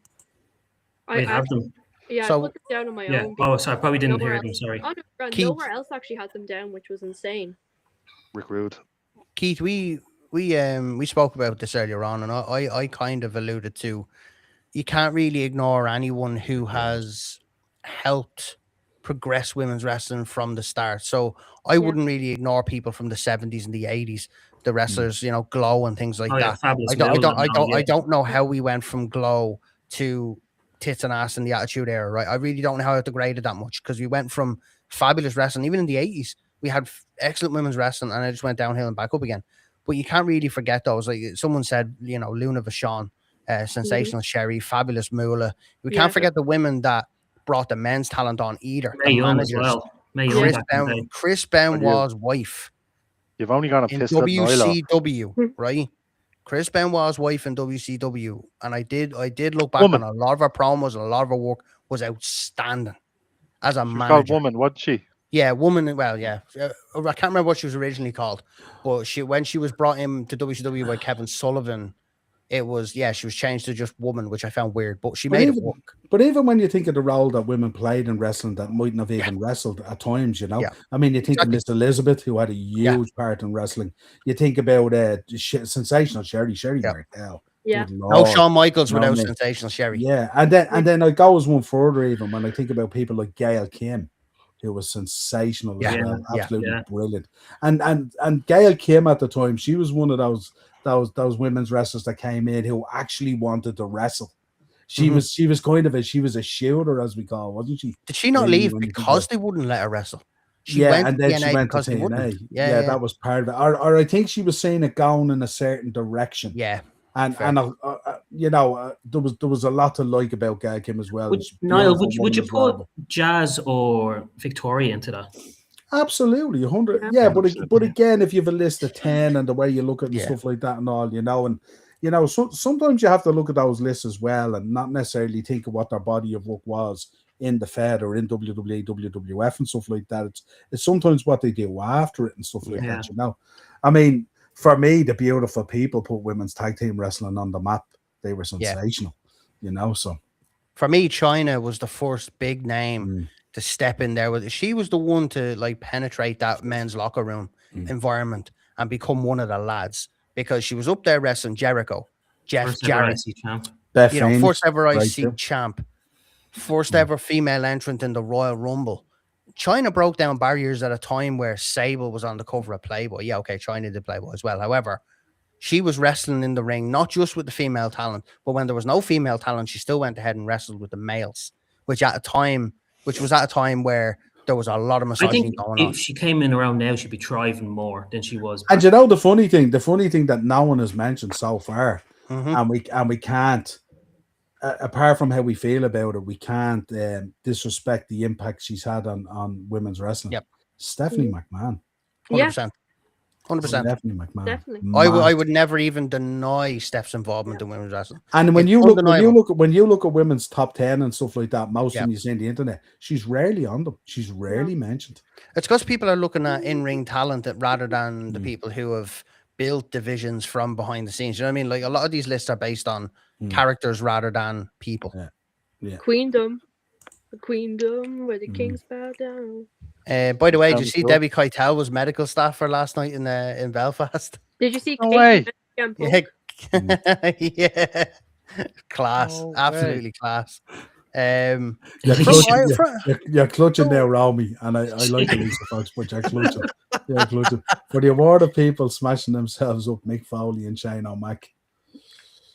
E: We have them.
C: Yeah, I put them down on my own.
E: Oh, sorry, I probably didn't hear them, sorry.
C: Oh, no, nowhere else actually had them down, which was insane.
D: Rick Rude.
B: Keith, we spoke about this earlier on, and I kind of alluded to, you can't really ignore anyone who has helped progress women's wrestling from the start. So I wouldn't really ignore people from the 70s and the 80s, the wrestlers, Glow and things like that. I don't know how we went from Glow to tits and ass in the Attitude Era, right? I really don't know how it degraded that much, because we went from fabulous wrestling. Even in the 80s, we had excellent women's wrestling, and it just went downhill and back up again. But you can't really forget those. Like someone said, Luna Vachon, Sensational Sherry, Fabulous Moolah. We can't forget the women that brought the men's talent on either.
E: May
B: The
E: Young as
B: managers.
E: well. May Young back in the day.
B: Chris Benoit's wife
D: You've only gone and
B: in
D: pissed at Niall off.
B: WCW, right? Chris Benoit's wife in WCW, and I did look back on a lot of her promos and a lot of her work was outstanding as a
D: She was
B: manager.
D: called Woman, wasn't she?
B: Yeah, woman. Well, yeah, I can't remember what she was originally called, but when she was brought in to WCW by Kevin Sullivan, it was she was changed to just Woman, which I found weird, but she made it work.
A: But even when you think of the role that women played in wrestling that mightn't have even wrestled at times, you know, I mean, you think of Miss Elizabeth, who had a huge part in wrestling. You think about Sensational Sherry Martel.
C: Yeah.
B: No Shawn Michaels without Sensational Sherry.
A: Yeah, and then I go as one further even when I think about people like Gail Kim, who was sensational as well, absolutely brilliant. And Gail Kim at the time, she was one of those women's wrestlers that came in who actually wanted to wrestle. She was kind of she was a shooter, as we call, wasn't she?
B: Did she not leave because they wouldn't let her wrestle?
A: She went and then she went to TNA. Yeah, that was part of it. Or I think she was seeing it going in a certain direction.
B: Yeah.
A: And you know, there was a lot to like about Gail Kim as well.
E: Niall, would you put Jazz or Victoria into that?
A: Absolutely, 100. Yeah, but again, if you have a list of 10 and the way you look at stuff like that and all, you know, sometimes you have to look at those lists as well and not necessarily think of what their body of work was in the Fed or in WWE, WWF and stuff like that. It's sometimes what they do after it and stuff like that. You know, I mean, for me, the beautiful people put women's tag team wrestling on the map. They were sensational, you know. So
B: for me, Chyna was the first big name to step in there. She was the one to like penetrate that men's locker room environment and become one of the lads because she was up there wrestling Jericho, Jeff Jarrett, first ever IC champ, first ever female entrant in the Royal Rumble. Chyna broke down barriers at a time where Sable was on the cover of Playboy. Yeah, okay, Chyna did Playboy as well. However, she was wrestling in the ring, not just with the female talent, but when there was no female talent, she still went ahead and wrestled with the males, which was at a time where there was a lot of misogyny going on.
E: If she came in around now, she'd be thriving more than she was.
A: And you know the funny thing that no one has mentioned so far, and we can't. Apart from how we feel about it, we can't disrespect the impact she's had on women's wrestling.
B: Yep.
A: Stephanie McMahon.
B: 100%. 100%.
A: Definitely McMahon.
C: Definitely.
B: I would never even deny Steph's involvement in women's wrestling.
A: And when you look at women's top 10 and stuff like that, most of them you see on the internet, she's rarely on them. She's rarely mentioned.
B: It's because people are looking at in-ring talent rather than the people who have built divisions from behind the scenes. You know what I mean? Like a lot of these lists are based on characters rather than people.
A: Yeah.
C: Queendom. The Queendom where the kings bow down.
B: By the way, did you see Debbie Keitel was medical staff for last night in Belfast?
C: Did you see?
D: No way.
B: Yeah. Class. Absolutely class.
A: You're clutching there, Romy, and I like it, Lisa folks, but you're clutching. For the award of people smashing themselves up, Mick Foley and Shane O'Mac.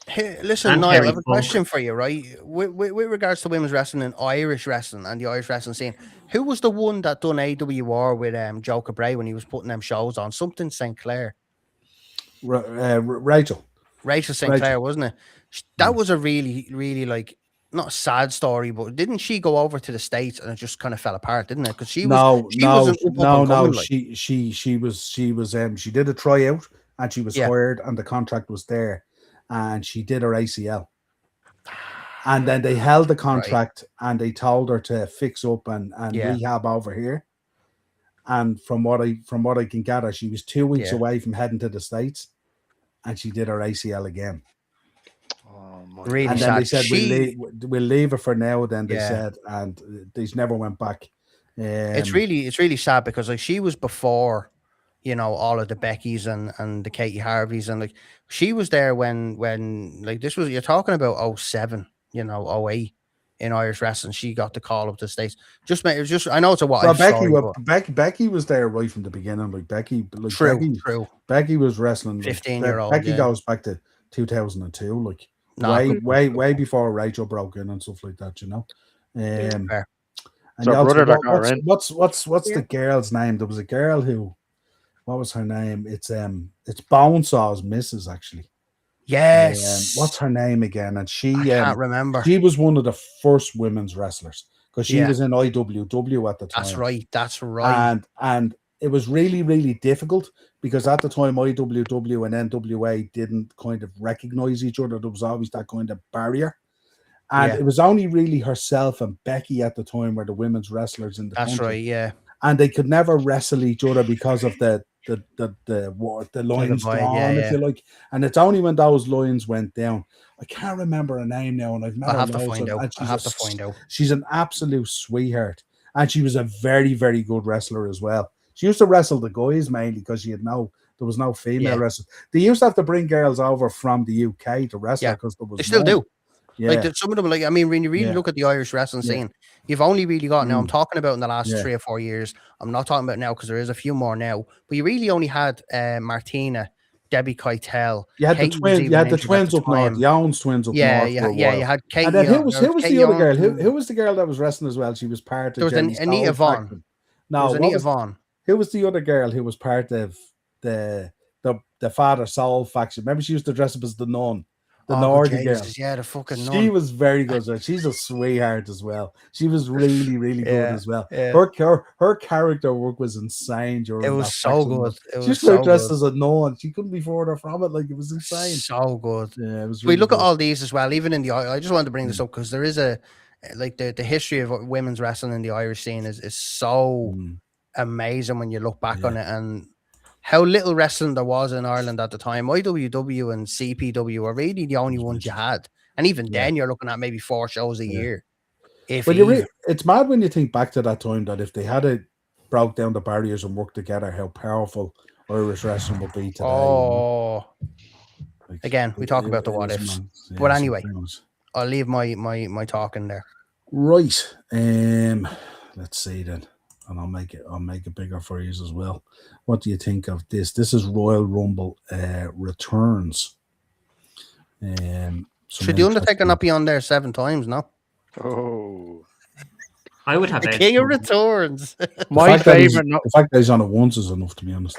B: Hey, listen, Niall, I have a question for you, right? With regards to women's wrestling and Irish wrestling and the Irish wrestling scene, who was the one that done AWR with Joe Cabray when he was putting them shows on? Something St. Clair.
A: Rachel
B: St. Clair, wasn't it? That was a really, really like not a sad story, but didn't she go over to the States and it just kind of fell apart, didn't it? Because she did a tryout and she was hired and the contract was there. And she did her ACL, and then they held the contract and they told her to fix up and rehab over here. And from what I can gather, she was 2 weeks away from heading to the States, and she did her ACL again. Oh my! Really
A: and then
B: sad.
A: They said we'll leave her for now. Then they said, and they never went back.
B: It's really sad because like she was before, you know, all of the Beckys and the Katie Harveys, and like she was there when like this was, you're talking about 07, you know, 08 in Irish wrestling. She got the call up to the States. I know it's a what.
A: Well, Becky was there right from the beginning. Like Becky,
B: true.
A: Becky was wrestling.
B: 15-year-old.
A: Becky goes back to 2002. Like way before Rachel broke in and stuff like that. You know. And
D: brother
A: what's the girl's name? There was a girl who. What was her name? It's Bonesaw's missus, actually.
B: Yes.
A: What's her name again? And
B: I can't remember.
A: she was one of the first women's wrestlers because she
B: Yeah.
A: was in IWW at the time.
B: That's right. That's right.
A: And it was really, really difficult because at the time IWW and NWA didn't kind of recognize each other. There was always that kind of barrier. And it was only really herself and Becky at the time were the women's wrestlers in the country.
B: That's right, yeah.
A: And they could never wrestle each other because of the lines drawn, if you like. And it's only when those lines went down. I can't remember her name now, and I've met her.
B: I have to find out.
A: She's an absolute sweetheart, and she was a very, very good wrestler as well. She used to wrestle the guys mainly because there was no female wrestlers. They used to have to bring girls over from the UK to wrestle because there was.
B: They still do.
A: Yeah.
B: Like some of them, like I mean, when you really look at the Irish wrestling scene, you've only really got now. I'm talking about in the last 3 or 4 years. I'm not talking about now because there is a few more now. But you really only had Martina, Debbie Keitel.
A: You had the twins. You had the twins up north. The Owens twins up north.
B: Yeah. You had Kate.
A: And then who was the other girl? Who was the girl that was wrestling as well? She was part of.
B: There was Anita Vaughn.
A: No,
B: Anita Vaughn.
A: Who was the other girl who was part of the Father Soul faction? Remember, she used to dress up as the nun. The Nordy girl.
B: Yeah, the fucking nun.
A: She was very good. She's a sweetheart as well. She was really, really good as well.
B: Yeah.
A: Her character work was insane during
B: it was so good.
A: She was so dressed as a nun. She couldn't be further from it. Like it was insane.
B: So good.
A: Yeah, it was really
B: we look at all these as well, even in the I just wanted to bring this up because there is a like the history of women's wrestling in the Irish scene is so amazing when you look back on it and how little wrestling there was in Ireland at the time. IWW and CPW were really the only ones you had. And even then, you're looking at maybe 4 shows a year.
A: It's mad when you think back to that time that if they had broke down the barriers and worked together, how powerful Irish wrestling would be today.
B: Oh. Again, we talk about the what ifs. But anyway, I'll leave my talking there.
A: Right. Let's see then. And I'll make it bigger for you as well. What do you think of this? This is Royal Rumble returns.
B: Should the Undertaker not be on there 7 times? No.
D: Oh,
E: I would have
B: the King of Returns.
D: My favorite.
A: The fact that he's on it once is enough, to be honest.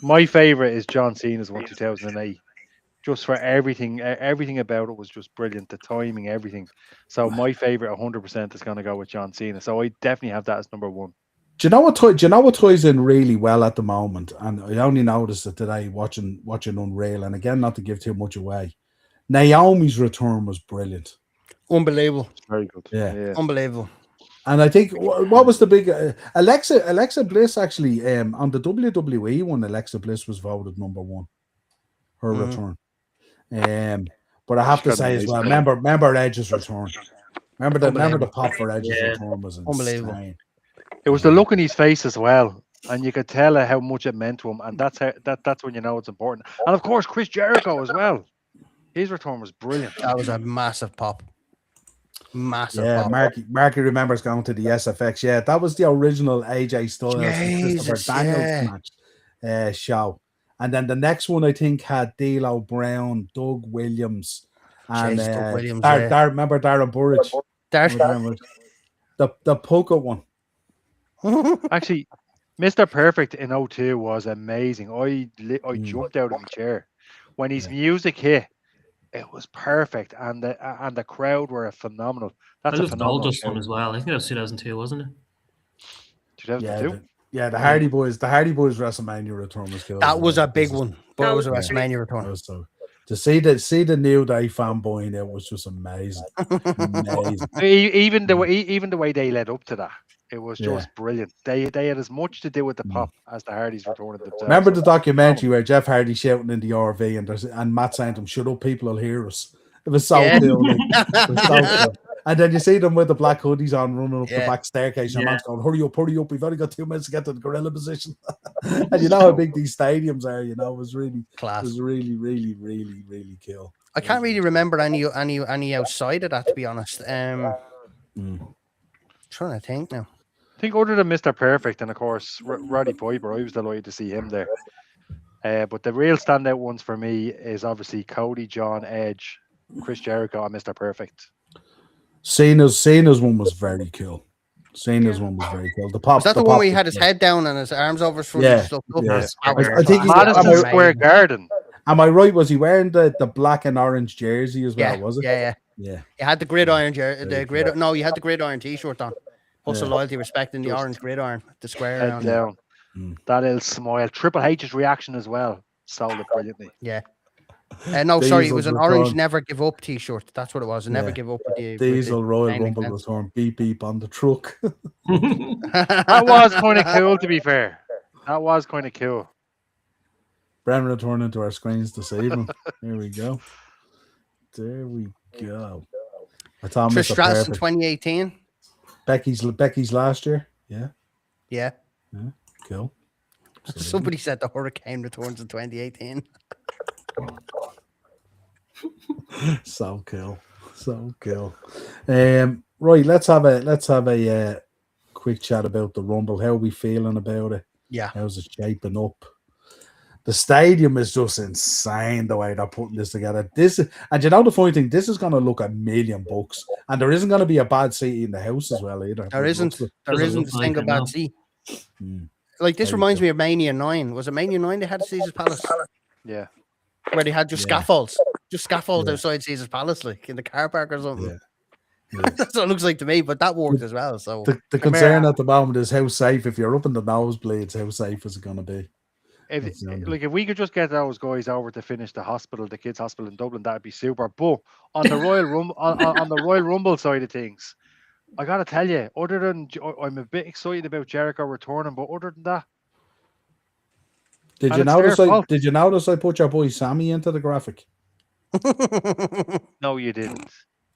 D: My favorite is John Cena's one 2008. Just for everything about it was just brilliant. The timing, everything. So my favorite, 100%, is going to go with John Cena. So I definitely have that as number 1.
A: Do you know what ties in really well at the moment? And I only noticed it today watching Unreal. And again, not to give too much away, Naomi's return was brilliant.
B: Unbelievable.
D: Very good.
A: Yeah.
B: Unbelievable.
A: And I think what was the big Alexa Bliss actually on the WWE one? Alexa Bliss was voted number 1. Her return. But I have to say as well, remember Edge's return. Remember the pop for Edge's return was
B: unbelievable.
A: Insane.
D: It was the look in his face as well, and you could tell how much it meant to him, and that's when you know it's important. And of course, Chris Jericho as well. His return was brilliant.
B: That was a massive pop. Massive.
A: Yeah, Marky remembers going to the SFX. Yeah, that was the original AJ Styles and Christopher Daniels match show. And then the next one, I think, had D'Lo Brown, Doug Williams, and
B: Doug Williams,
A: remember Darren Burridge? The polka one.
D: Actually, Mr. Perfect in 02 was amazing. I jumped out of my chair when his music hit. It was perfect, and the crowd were phenomenal. That's a phenomenal
E: one as well. I think that was 2002, wasn't it?
D: 2002.
A: Yeah, the Hardy Boys WrestleMania return was cool.
B: That was a big one. But it was a WrestleMania return.
A: So to see the New Day fanboying, it was just amazing.
D: Even the way they led up to that, it was just brilliant. They had as much to do with the pop as the Hardys returning themselves.
A: Remember the documentary where Jeff Hardy shouting in the RV and Matt saying to him, "Shut up, people will hear us." It was so cool. It was so cool. And then you see them with the black hoodies on running up the back staircase and man's going, hurry up, we've only got 2 minutes to get to the gorilla position. And you know how big these stadiums are, it was really class. It was really, really, really, really cool.
B: I can't really remember any outside of that, to be honest. Trying to think now.
D: I think other than Mr. Perfect and of course Roddy Piper, I was delighted to see him there. But the real standout ones for me is obviously Cody, John, Edge, Chris Jericho, and Mr. Perfect.
A: Cena's one was very cool. One was very cool. The pop.
B: Was that the one where he had his head down and his arms over his front and stuff?
A: Yes.
D: I think Madison Square Garden.
A: Am I right? Was he wearing the black and orange jersey as well?
B: Yeah,
A: Was it?
B: yeah.
A: Yeah.
B: You had the gridiron,
A: Very cool.
B: No, you had the gridiron t-shirt on. Hustle,
A: Yeah.
B: loyalty, respect, and the
D: Just
B: orange gridiron, the square
D: Head
B: around it.
D: down.
A: Mm.
D: That little smile. Triple H's reaction as well. Sold it brilliantly.
B: Yeah. No, sorry, it
A: Diesel's
B: was an orange
A: return.
B: never give up t-shirt. That's what it was. A never
A: Yeah.
B: give up with the
A: Diesel Royal
B: chain link
A: Rumble
B: fence.
A: return. Beep beep on the truck.
D: That was kind of cool, to be fair. That was kind of cool.
A: Brennan returning to our screens this evening. Here we go. There we go. I thought
B: Trish
A: Mr.
B: Stratus in
A: Perfect.
B: 2018.
A: Becky's last year. Yeah.
B: Yeah.
A: Cool.
B: Somebody said the Hurricane returns in 2018.
A: So cool. So cool. Right, let's have a quick chat about the Rumble. How are we feeling about it?
B: Yeah.
A: How's it shaping up? The stadium is just insane the way they're putting this together. And you know the funny thing, this is going to look $1 million, and there isn't going to be a bad seat in the house as well either.
B: There isn't
E: Doesn't
B: a
E: look like
B: single
E: it,
B: bad
E: no.
B: seat.
A: Mm.
B: Like this
A: Very
B: reminds
A: cool.
B: me of Mania 9. Was it Mania 9 they had at Caesar's Palace?
D: Yeah.
B: Where they had just
A: Yeah.
B: scaffolds
A: Yeah.
B: outside Caesar's Palace, like in the car park or something.
A: Yeah. Yeah.
B: That's what it looks like to me, but that worked as well. So
A: The concern at the moment is how safe, if you're up in the nosebleeds, how safe is it going to be?
D: If
A: That's the only-
D: if we could just get those guys over to finish the kids' hospital in Dublin, that'd be super. But on the Royal on the Royal Rumble side of things, I gotta tell you, other than I'm a bit excited about Jericho returning, but other than that,
A: Did
D: And
A: you
D: it's their
A: notice?
D: fault.
A: Did you notice I put your boy Sammy into the graphic?
D: no, you didn't.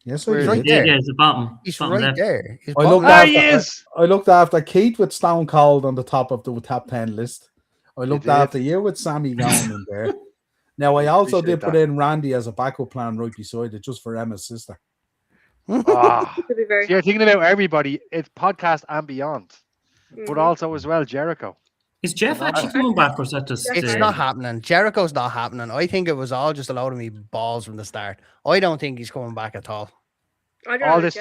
A: Yes, I
B: He's
A: did.
B: right
E: Yeah,
B: there.
E: yeah, it's the bottom.
B: He's
E: bottom
B: right
E: left.
B: there. He's
A: I looked
B: bottom
D: Ah,
A: after.
D: he is.
A: I looked after Keith with Stone Cold on the top of the top 10 list. I looked
D: did.
A: after you with Sammy going in there. Now I also
D: Appreciate
A: did put
D: that.
A: in Randy as a backup plan right beside it, just for Emma's sister.
D: Ah,
C: To be very
D: so you're thinking about everybody. It's podcast and beyond, but also as well Jericho.
E: Is Jeff
D: No,
E: actually coming back, or is that just?
B: It's not happening. Jericho's not happening. I think it was all just a load of me balls from the start. I don't think he's coming back at all.
C: I don't
D: All
C: know.
D: this.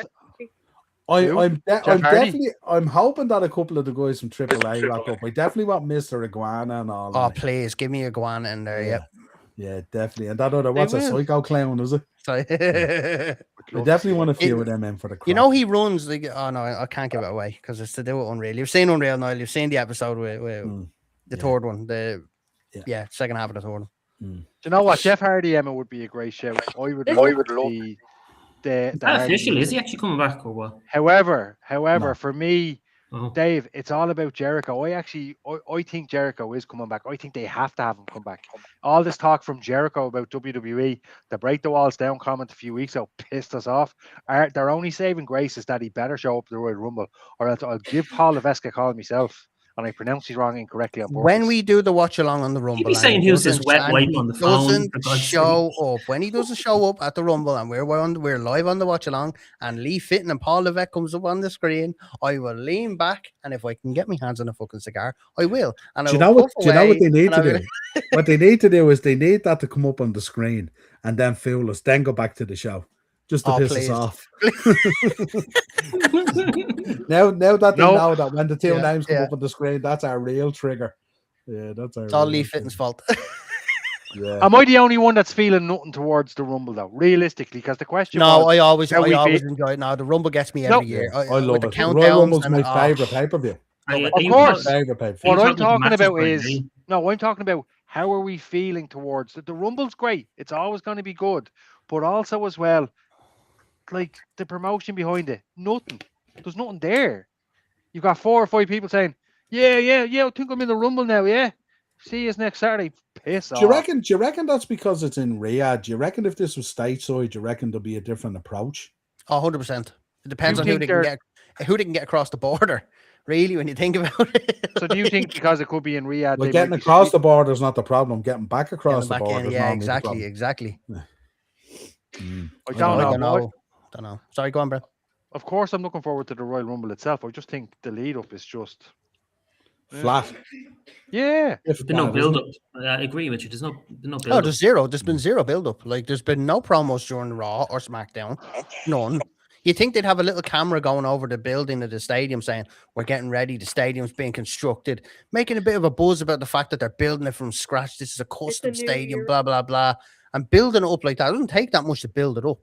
D: Who?
A: I'm
D: Jeff Hardy?
A: definitely. I'm hoping that a couple of the guys from AAA rock up. I definitely want Mr. Iguana and all.
B: Oh,
A: that.
B: please give me a Guana in there. Yep.
A: Yeah, definitely. And that other, what's a
B: will.
A: psycho clown, is it?
B: So,
A: I definitely want a few of them in for the crowd.
B: you know, he runs the. Oh no, I can't give it away because it's to do with Unreal. You've seen Unreal, Niall. You've seen the episode with the
A: yeah.
B: third one. The
A: Yeah.
B: second half of the third one.
D: Do you know what? Jeff Hardy, Emma, would be a great shout. I would love the
E: Is that
D: Hardy
E: official? Is
D: music.
E: he actually coming back, or what?
D: However,
A: No.
D: for me,
E: Oh.
D: Dave, it's all about Jericho. I think Jericho is coming back. I think they have to have him come back. All this talk from Jericho about WWE, the break the walls down comment a few weeks ago pissed us off. Their only saving grace is that he better show up at the Royal Rumble, or else I'll give Paul Levesque a call myself. And I pronounce his wrong incorrectly on purpose.
B: When we do the watch along on the Rumble,
E: be saying
B: and
E: he was this
B: doesn't-
E: wet
B: and
E: wipe
B: he
E: on the phone,
B: doesn't
E: for God's
B: show up. When he doesn't show up at the Rumble, and we're live on the watch along, and Lee Fitton and Paul Levesque comes up on the screen, I will lean back, and if I can get my hands on a fucking cigar, I will. And
A: Do you
B: I
A: know
B: will
A: what?
B: puff
A: Do you know what
B: away,
A: they need
B: and
A: to
B: I will-
A: do? What they need to do is they need that to come up on the screen and then fool us, then go back to the show, just to
B: Oh,
A: piss
B: please.
A: us off. now that they
D: No.
A: know that when the two
B: Yeah,
A: names come
B: yeah.
A: up on the screen, that's our real trigger. Yeah, that's our.
B: It's all
A: real
B: Lee
A: trigger.
B: Fitton's fault.
A: Yeah.
D: Am I the only one that's feeling nothing towards the Rumble though? Realistically, because the question
B: No,
D: was,
B: I always
D: how we
B: enjoy it. No, the Rumble gets me every
D: No.
B: year.
A: I love
B: with
A: it.
B: the
A: Royal
B: countdowns
A: Rumble's
B: and-
A: my
B: oh,
A: favorite pay per view.
E: Of
D: course.
A: Favorite pay per view.
D: what
E: Are you
D: I'm
E: talking
D: talking
E: matches
D: about
E: per
D: is
E: day?
D: no, I'm talking about how are we feeling towards the Rumble's great. It's always going to be good, but also as well, like the promotion behind it, nothing. There's nothing there. You've got 4 or 5 people saying, yeah, I think I'm in the Rumble now, yeah. See you next Saturday. Piss off.
A: Do you reckon that's because it's in Riyadh? Do you reckon if this was stateside, do you reckon there'd be a different approach?
B: 100%. It depends
D: You
B: on who
D: think
B: they can get across the border. Really, when you think about it.
D: So do you think because it could be in Riyadh,
A: Like
D: they
A: getting
D: might be
A: across the border is not the problem. Getting back across
B: Getting
A: the
B: back
A: border
B: in,
A: is
B: yeah,
A: normally the problem.
B: exactly.
D: I
B: I
D: don't know.
B: don't know. Sorry, go on, Brett.
D: Of course, I'm looking forward to the Royal Rumble itself. I just think the lead up is just
A: Flat.
D: yeah.
E: There's no build up. I agree with you. There's no build
B: No,
E: up.
B: there's zero. There's been zero build up. Like there's been no promos during Raw or SmackDown. None. You think they'd have a little camera going over the building of the stadium saying, we're getting ready, the stadium's being constructed, making a bit of a buzz about the fact that they're building it from scratch. This is a custom
C: new
B: stadium,
C: era.
B: blah, blah, blah. And building it up like that, it doesn't take that much to build it up.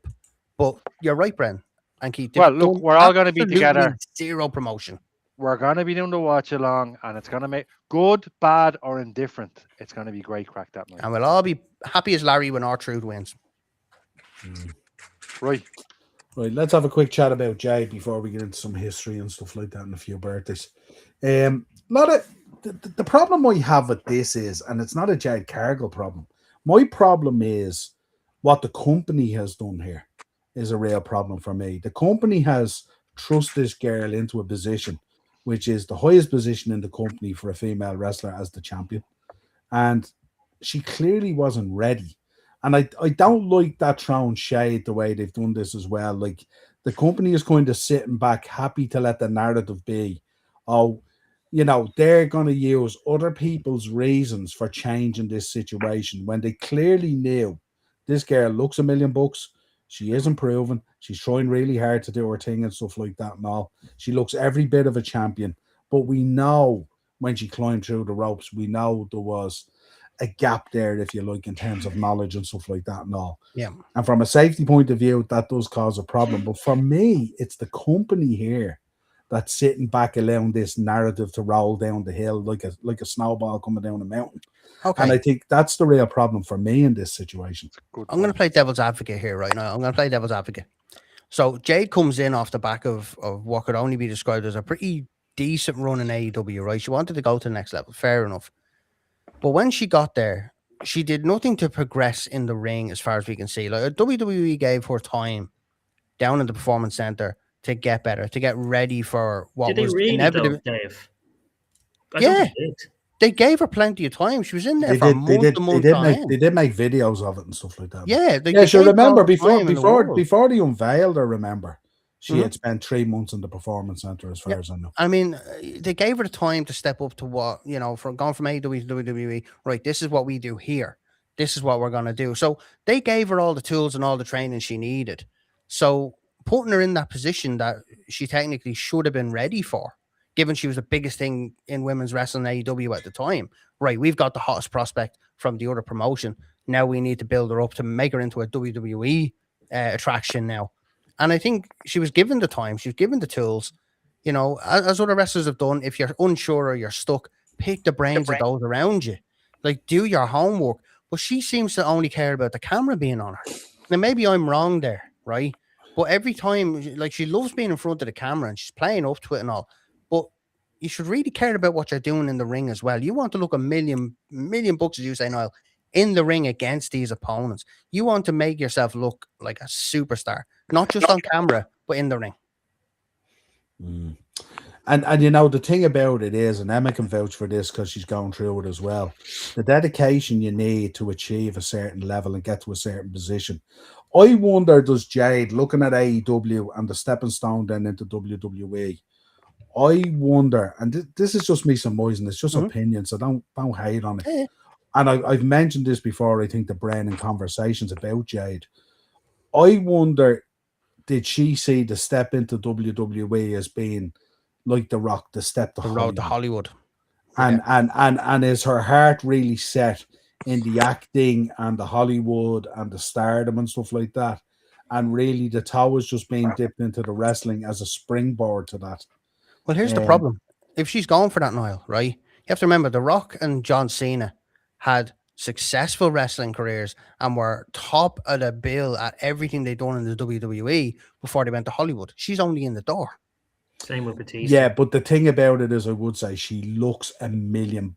B: But you're right, Bren and Keith.
D: Well, look, we're all going to be together.
B: Zero promotion.
D: We're going to be doing the watch along, and it's going to make good, bad, or indifferent. It's going to be great crack that night.
B: And we'll all be happy as Larry when R-Truth wins.
D: Right.
A: Let's have a quick chat about Jade before we get into some history and stuff like that and a few birthdays. The problem I have with this is, and it's not a Jade Cargill problem. My problem is what the company has done here is a real problem for me. The company has thrust this girl into a position which is the highest position in the company for a female wrestler as the champion. And she clearly wasn't ready. And I don't like that throwing shade the way they've done this as well. Like, the company is kind of sitting back, happy to let the narrative be, oh, you know, they're going to use other people's reasons for changing this situation when they clearly knew this girl looks $1 million. She is improving. She's trying really hard to do her thing and stuff like that and all. She looks every bit of a champion. But we know when she climbed through the ropes, we know there was a gap there, if you like, in terms of knowledge and stuff like that and all.
B: Yeah.
A: And from a safety point of view, that does cause a problem. But for me, it's the company here that's sitting back allowing this narrative to roll down the hill like a snowball coming down a mountain.
B: Okay.
A: And I think that's the real problem for me in this situation.
B: I'm going to play devil's advocate here right now. I'm going to play devil's advocate. So Jade comes in off the back of what could only be described as a pretty decent run in AEW, right? She wanted to go to the next level. Fair enough. But when she got there, she did nothing to progress in the ring as far as we can see. Like, WWE gave her time down in the Performance Center to get better, to get ready for what
E: did
B: was
E: they really
B: inevitable.
E: though, Dave?
B: Yeah. They gave her plenty of time. She was in there for months and months on end.
A: They did make videos of it and stuff like that.
B: Yeah.
A: She remember before they unveiled her, remember, she had spent 3 months in the Performance Center as far as I know.
B: I mean, they gave her the time to step up to what, you know, from going from AEW to WWE, right, this is what we do here. This is what we're going to do. So they gave her all the tools and all the training she needed. So putting her in that position that she technically should have been ready for, given she was the biggest thing in women's wrestling AEW at the time. Right, we've got the hottest prospect from the other promotion. Now we need to build her up to make her into a WWE attraction now. And I think she was given the time. She was given the tools. You know, as other wrestlers have done, if you're unsure or you're stuck, pick the brains of those around you. Like, do your homework. But she seems to only care about the camera being on her. Now, maybe I'm wrong there, right? But every time, like, she loves being in front of the camera and she's playing up to it and all. But you should really care about what you're doing in the ring as well. You want to look $1 million, as you say, Niall, in the ring against these opponents. You want to make yourself look like a superstar, not just on camera, but in the ring.
A: And you know, the thing about it is, and Emma can vouch for this because she's going through it as well, the dedication you need to achieve a certain level and get to a certain position. I wonder, does Jade, looking at AEW and the stepping stone then into WWE, I wonder, and this is just me surmising, it's just opinion, so don't hate on it. Yeah. And I've mentioned this before, I think, the brain and conversations about Jade. I wonder, did she see the step into WWE as being like The Rock, the step to Hollywood?
B: Road to Hollywood.
A: And is her heart really set in the acting and the Hollywood and the stardom and stuff like that? And really the toe is just being dipped into the wrestling as a springboard to that.
B: Well, here's the problem. If she's going for that, Niall, right? You have to remember, The Rock and John Cena had successful wrestling careers and were top of the bill at everything they'd done in the WWE before they went to Hollywood. She's only in the door.
E: Same with Batista.
A: Yeah, but the thing about it is, I would say she looks $1 million,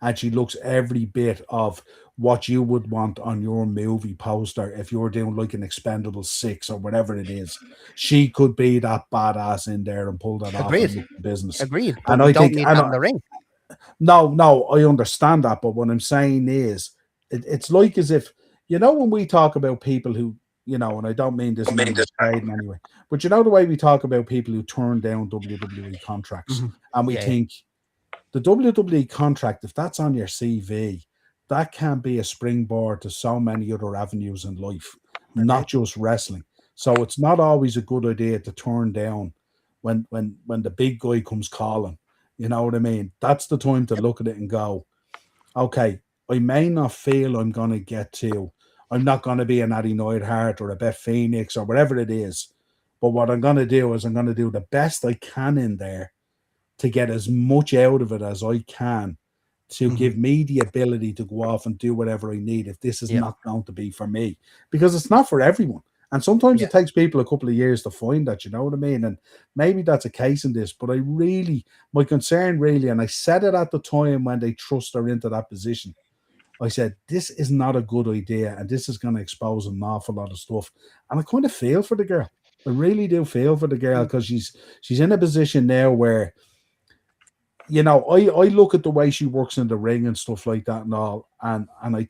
A: and she looks every bit of what you would want on your movie poster if you were doing like an Expendable 6 or whatever it is. She could be that badass in there and pull that off and look the business.
B: Agreed.
A: But and I
B: don't
A: think
B: need that in the ring.
A: No, I understand that, but what I'm saying is, it's like as if, you know, when we talk about people who, you know, and I don't mean this in anyway, but you know the way we talk about people who turn down WWE contracts, and we think the WWE contract, if that's on your CV, that can be a springboard to so many other avenues in life, not just wrestling. So it's not always a good idea to turn down when the big guy comes calling. You know what I mean? That's the time to look at it and go, okay, I may not feel I'm going to get to, I'm not going to be an Addy Neidhart or a Beth Phoenix or whatever it is. But what I'm going to do is I'm going to do the best I can in there to get as much out of it as I can to give me the ability to go off and do whatever I need if this is not going to be for me. Because it's not for everyone. And sometimes it takes people a couple of years to find that, you know what I mean? And maybe that's a case in this, but my concern really, and I said it at the time when they thrust her into that position, I said, this is not a good idea, and this is going to expose an awful lot of stuff. And I kind of feel for the girl. I really do feel for the girl because she's in a position now where, you know, I look at the way she works in the ring and stuff like that and all, and I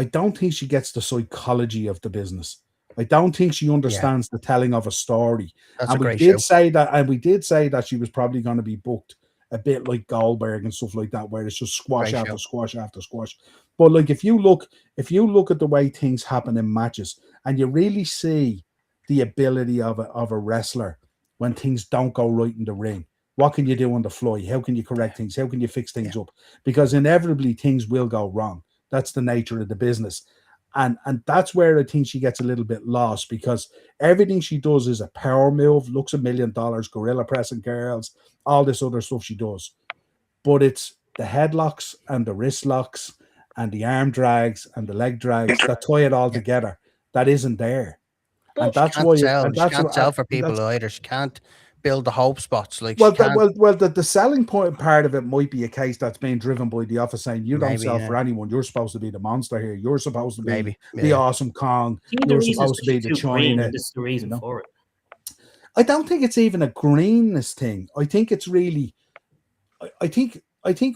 A: don't think she gets the psychology of the business. I don't think she understands the telling of a story.
B: That's
A: and
B: a
A: we
B: great
A: did
B: show.
A: say that, and we did say that she was probably going to be booked a bit like Goldberg and stuff like that, where it's just squash
B: Great
A: after
B: show.
A: squash after squash. But like if you look at the way things happen in matches, and you really see the ability of a wrestler when things don't go right in the ring. What can you do on the fly? How can you correct things? How can you fix things up? Because inevitably things will go wrong. That's the nature of the business. And that's where I think she gets a little bit lost, because everything she does is a power move, looks $1 million, gorilla pressing girls, all this other stuff she does. But it's the headlocks and the wrist locks and the arm drags and the leg drags that tie it all together. That isn't there. And
C: But
B: She
A: that's
B: can't
A: why
B: sell. She can't sell for
A: and
B: people
A: that's
B: either. She can't build the hope spots. Like she can't.
A: the selling point part of it might be a case that's being driven by the office saying you don't
B: Maybe,
A: sell
B: yeah.
A: for anyone. You're supposed to be the monster here. You're supposed to be
B: Maybe,
A: the
B: yeah.
A: awesome Kong.
E: I think the
A: You're
E: reason is
A: supposed
E: that
A: to be
E: she's
A: the
E: too green,
A: China.
E: and this is the reason
A: You know?
E: for it.
A: I don't think it's even a greenness thing. I think it's really. I think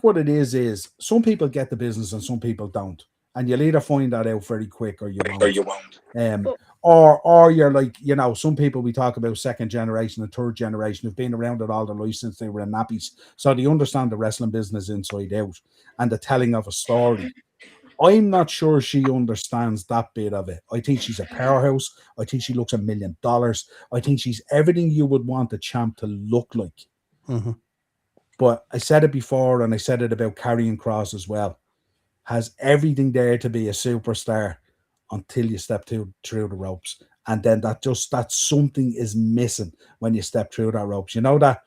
A: what it is some people get the business and some people don't, and you'll either find that out very quick or you won't.
C: But-
A: Or you're like, you know, some people we talk about second generation and third generation have been around it all their life since they were in nappies, so they understand the wrestling business inside out and the telling of a story. I'm not sure she understands that bit of it. I think she's a powerhouse. I think she looks $1 million. I think she's everything you would want a champ to look like.
B: Mhm.
A: But I said it before, and I said it about Karrion Kross as well. Has everything there to be a superstar until you step through the ropes. And then that something is missing when you step through that ropes. You know that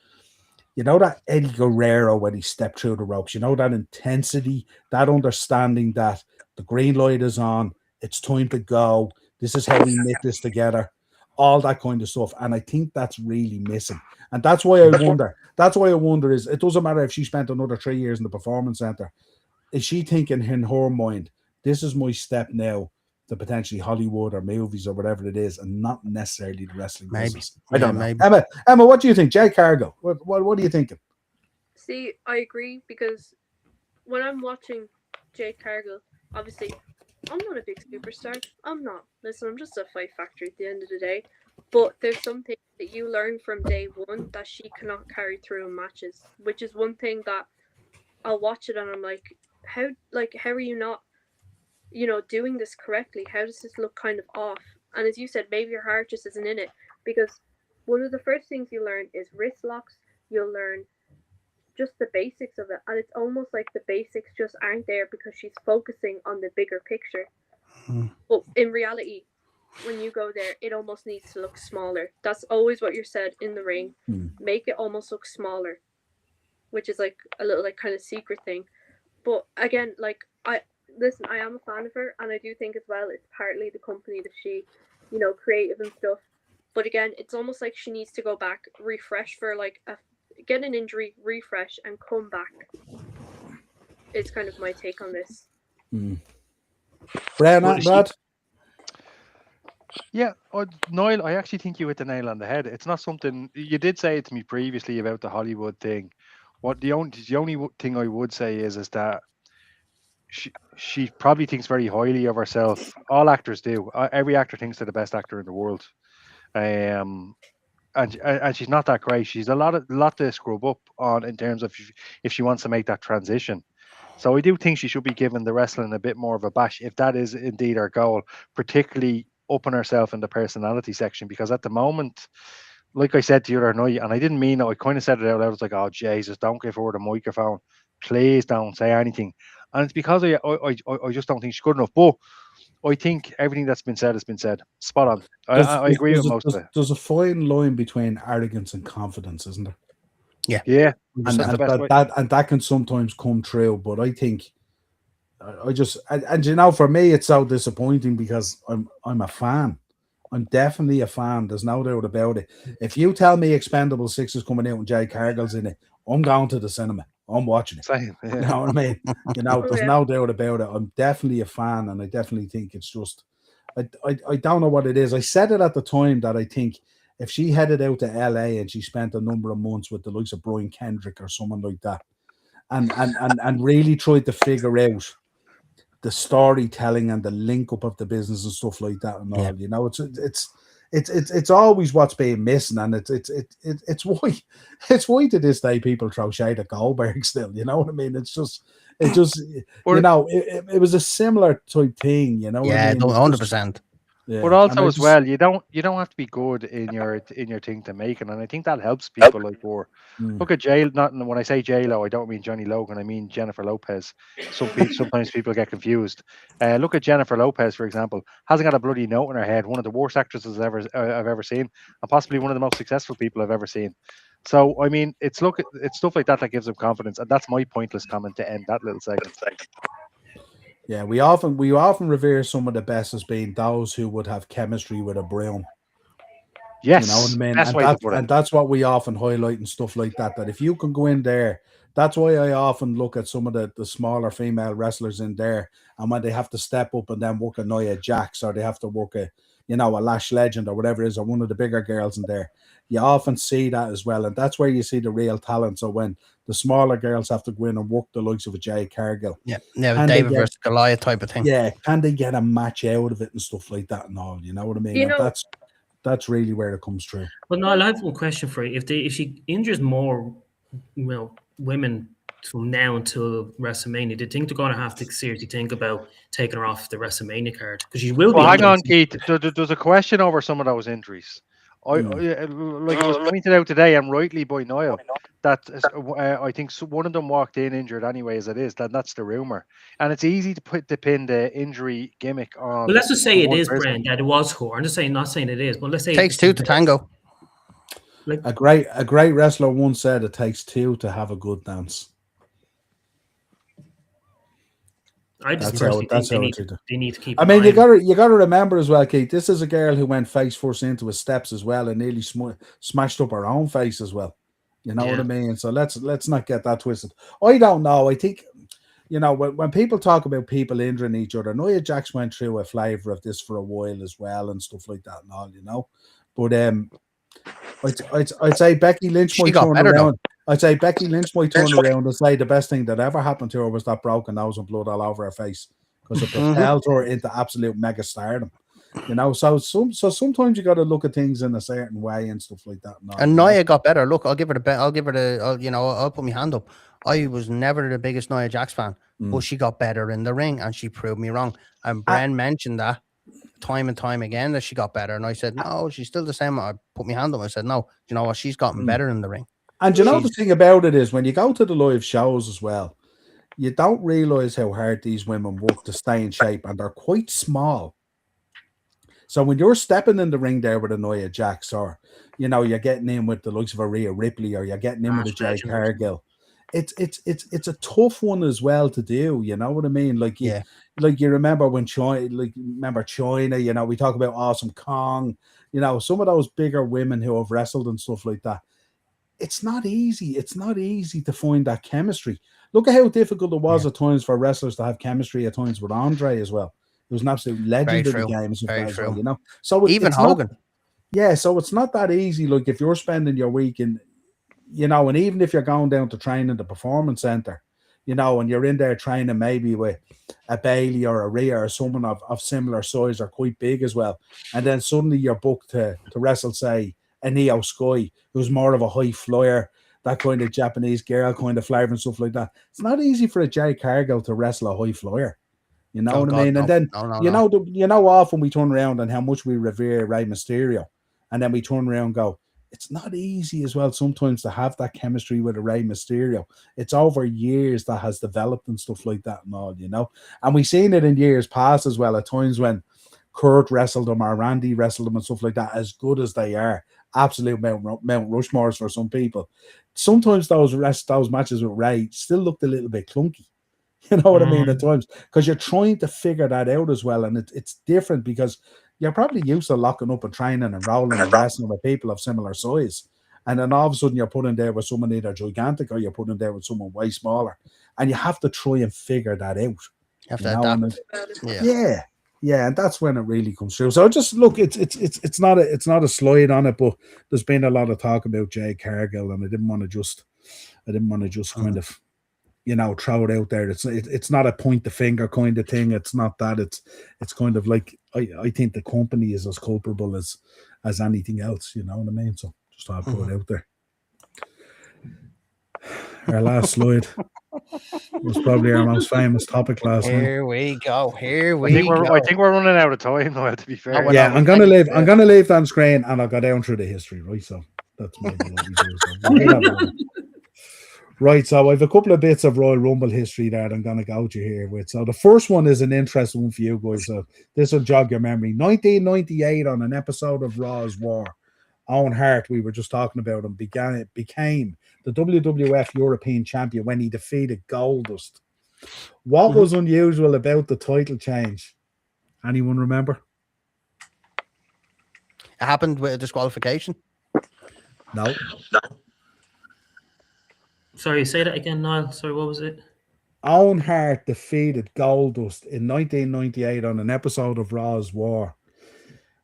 A: Eddie Guerrero when he stepped through the ropes, you know, that intensity, that understanding that the green light is on, it's time to go. This is how we knit this together. All that kind of stuff. And I think that's really missing. And that's why I wonder is it doesn't matter if she spent another 3 years in the performance center. Is she thinking in her mind, this is my step now to potentially Hollywood or movies or whatever it is, and not necessarily the wrestling business? I don't know.
B: maybe.
A: Emma, what do you think? Jay Cargill, what are you thinking?
C: See, I agree, because when I'm watching Jade Cargill, obviously, I'm not a big superstar. I'm not. Listen, I'm just a fight factor at the end of the day. But there's something that you learn from day one that she cannot carry through in matches, which is one thing that I'll watch it and I'm like, how are you not, doing this correctly? How does this look kind of off? And as you said, maybe your heart just isn't in it, because one of the first things you learn is wrist locks. You'll learn just the basics of it, and it's almost like the basics just aren't there because she's focusing on the bigger picture. But in reality, when you go there, it almost needs to look smaller. That's always what you're said in the ring. Make it almost look smaller, which is like a little like kind of secret thing. But again, like I am a fan of her, and I do think as well it's partly the company that she, creative and stuff. But again, it's almost like she needs to go back, refresh for like get an injury, refresh, and come back. It's kind of my take on this.
A: Brad?
D: Yeah, Niall, I actually think you hit the nail on the head. It's not something you did say it to me previously about the Hollywood thing. What the only thing I would say is that she probably thinks very highly of herself. All actors do. Every actor thinks they're the best actor in the world. And she's not that great. She's a lot to scrub up on in terms of if she wants to make that transition. So I do think she should be given the wrestling a bit more of a bash if that is indeed her goal, particularly upping herself in the personality section, because at the moment, like I said to you the other night, and I didn't mean it, I kind of said it out loud. I was like, oh Jesus, don't give her the microphone, please don't say anything. And it's because I just don't think she's good enough. But I think everything that's been said has been said. Spot on. I agree with most of it.
A: There's a fine line between arrogance and confidence, isn't there?
D: Yeah,
A: And
D: that's the best way.
A: that can sometimes come true. But I think and you know, for me, it's so disappointing because I'm a fan. I'm definitely a fan. There's no doubt about it. If you tell me Expendable 6 is coming out and Jay Cargill's in it, I'm going to the cinema. I'm watching it.
D: Same.
A: You know what I mean? You know, there's no doubt about it. I'm definitely a fan, and I definitely think it's just, I don't know what it is. I said it at the time that I think if she headed out to LA and she spent a number of months with the likes of Brian Kendrick or someone like that, and really tried to figure out the storytelling and the link up of the business and stuff like that and all, you know, it's always what's being missing, and it's why to this day people throw shade at Goldberg still, you know what I mean? It just you know, it was a similar type thing, you know.
B: Yeah,
A: what I mean?
B: 100%.
D: Yeah. But also as well, you don't have to be good in your thing to make it, and I think that helps people. Like, or look at when I say J-Lo, I don't mean Johnny Logan, I mean Jennifer Lopez. Sometimes people get confused. Look at Jennifer Lopez, for example, hasn't got a bloody note in her head. One of the worst actresses I've ever seen, and possibly one of the most successful people I've ever seen. So I mean, it's stuff like that gives them confidence, and that's my pointless comment to end that little segment.
A: Yeah, we often revere some of the best as being those who would have chemistry with a broom.
D: Yes,
A: you know what I mean? And that's what we often highlight and stuff like that. That if you can go in there, that's why I often look at some of the smaller female wrestlers in there, and when they have to step up and then work a Nia Jax, or they have to work a Lash Legend or whatever it is, or one of the bigger girls in there, you often see that as well, and that's where you see the real talent. So when the smaller girls have to go in and work the likes of a Jay Cargill,
B: David versus Goliath type of thing.
A: Yeah, can they get a match out of it and stuff like that and all? You know what I mean? That's really where it comes through.
E: Well, Niall, I have one question for you. If she injures more, women from now until WrestleMania, do you think they're going to have to seriously think about taking her off the WrestleMania card? Because she will be.
D: Hang on, Keith. There's a question over some of those injuries. Like it was pointed out today, and rightly by Niall, that I think one of them walked in injured anyway, as it is. That's the rumor, and it's easy to pin the injury gimmick on.
E: Well, let's just say it is Brent, that it was her. I'm just saying, not saying it is, but let's say
B: it takes two to tango.
A: Like a great wrestler once said, "It takes two to have a good dance."
E: I just personally think they need to keep.
A: I mean, you got to remember as well, Keith. This is a girl who went face first into his steps as well, and nearly smashed up her own face as well. You know what I mean? So let's not get that twisted. I don't know. I think, when people talk about people injuring each other, Nia Jax went through a flavor of this for a while as well, and stuff like that and all, But I'd say Becky Lynch might turn around. I'd say Becky Lynch might turn around and say the best thing that ever happened to her was that broken nose and blood all over her face, because it propelled her into absolute mega stardom. So sometimes you got to look at things in a certain way and stuff like that.
B: And Nia got better. Look, I'll put my hand up. I was never the biggest Nia Jax fan, but she got better in the ring, and she proved me wrong. And Bren mentioned that time and time again, that she got better, and I said no, she's still the same. I put my hand up. I said no. You know what? She's gotten better in the ring.
A: And the thing about it is, when you go to the live shows as well, you don't realize how hard these women work to stay in shape, and they're quite small. So when you're stepping in the ring there with a Nia Jax, or you're getting in with the likes of a Rhea Ripley, or you're getting in with a Jay Cargill, it's a tough one as well to do. You know what I mean? Like you remember when China, we talk about Awesome Kong, some of those bigger women who have wrestled and stuff like that. It's not easy. It's not easy to find that chemistry. Look at how difficult it was at times for wrestlers to have chemistry at times with Andre as well. He was an absolute legend in the game.
B: Very true.
A: Well, So
B: even Hogan.
A: So it's not that easy. Like if you're spending your week in, and even if you're going down to train in the performance center, and you're in there training maybe with a Bailey or a Rhea or someone of similar size or quite big as well, and then suddenly you're booked to wrestle, say, a Neo Sky, who's more of a high flyer, that kind of Japanese girl kind of flavor and stuff like that. It's not easy for a Jay Cargill to wrestle a high flyer. You know
B: Oh,
A: what I
B: God,
A: mean?
B: no.
A: And then
B: No,
A: you
B: no.
A: know, often we turn around and how much we revere Rey Mysterio, and then we turn around and go, it's not easy as well sometimes to have that chemistry with a Rey Mysterio. It's over years that has developed and stuff like that and all, you know. And we've seen it in years past as well, at times when Kurt wrestled them or Randy wrestled them and stuff like that, as good as they are. Absolute Mount Rushmores for some people. Sometimes those matches with Ray still looked a little bit clunky. You know what I mean? At times, because you're trying to figure that out as well, and it's different because you're probably used to locking up and training and rolling and wrestling with people of similar size, and then all of a sudden you're put in there with someone either gigantic or you're put in there with someone way smaller, and you have to try and figure that out.
B: You have to adapt.
A: Yeah, and that's when it really comes through. So just look, it's not a slide on it, but there's been a lot of talk about Jade Cargill, and I didn't want to just kind of, you know, throw it out there. It's not a point the finger kind of thing. It's not that. It's kind of like I think the company is as culpable as anything else. You know what I mean? So just thought I'd put it out there. Our last slide was probably our most famous topic last night.
B: Here we go.
D: I think we're running out of time now, to be fair.
A: Yeah, I'm gonna leave that on screen and I'll go down through the history, right? So that's maybe what we do. So right, so I have a couple of bits of Royal Rumble history that I'm going to go to here with. So the first one is an interesting one for you guys. So this will jog your memory. 1998, on an episode of Raw's War, Owen Hart, we were just talking about him, became the WWF European Champion when he defeated Goldust. What was unusual about the title change? Anyone remember?
B: It happened with a disqualification.
A: No.
E: Sorry, say that again, Niall. Sorry, what was it?
A: Owen Hart defeated Goldust in 1998 on an episode of Raw's War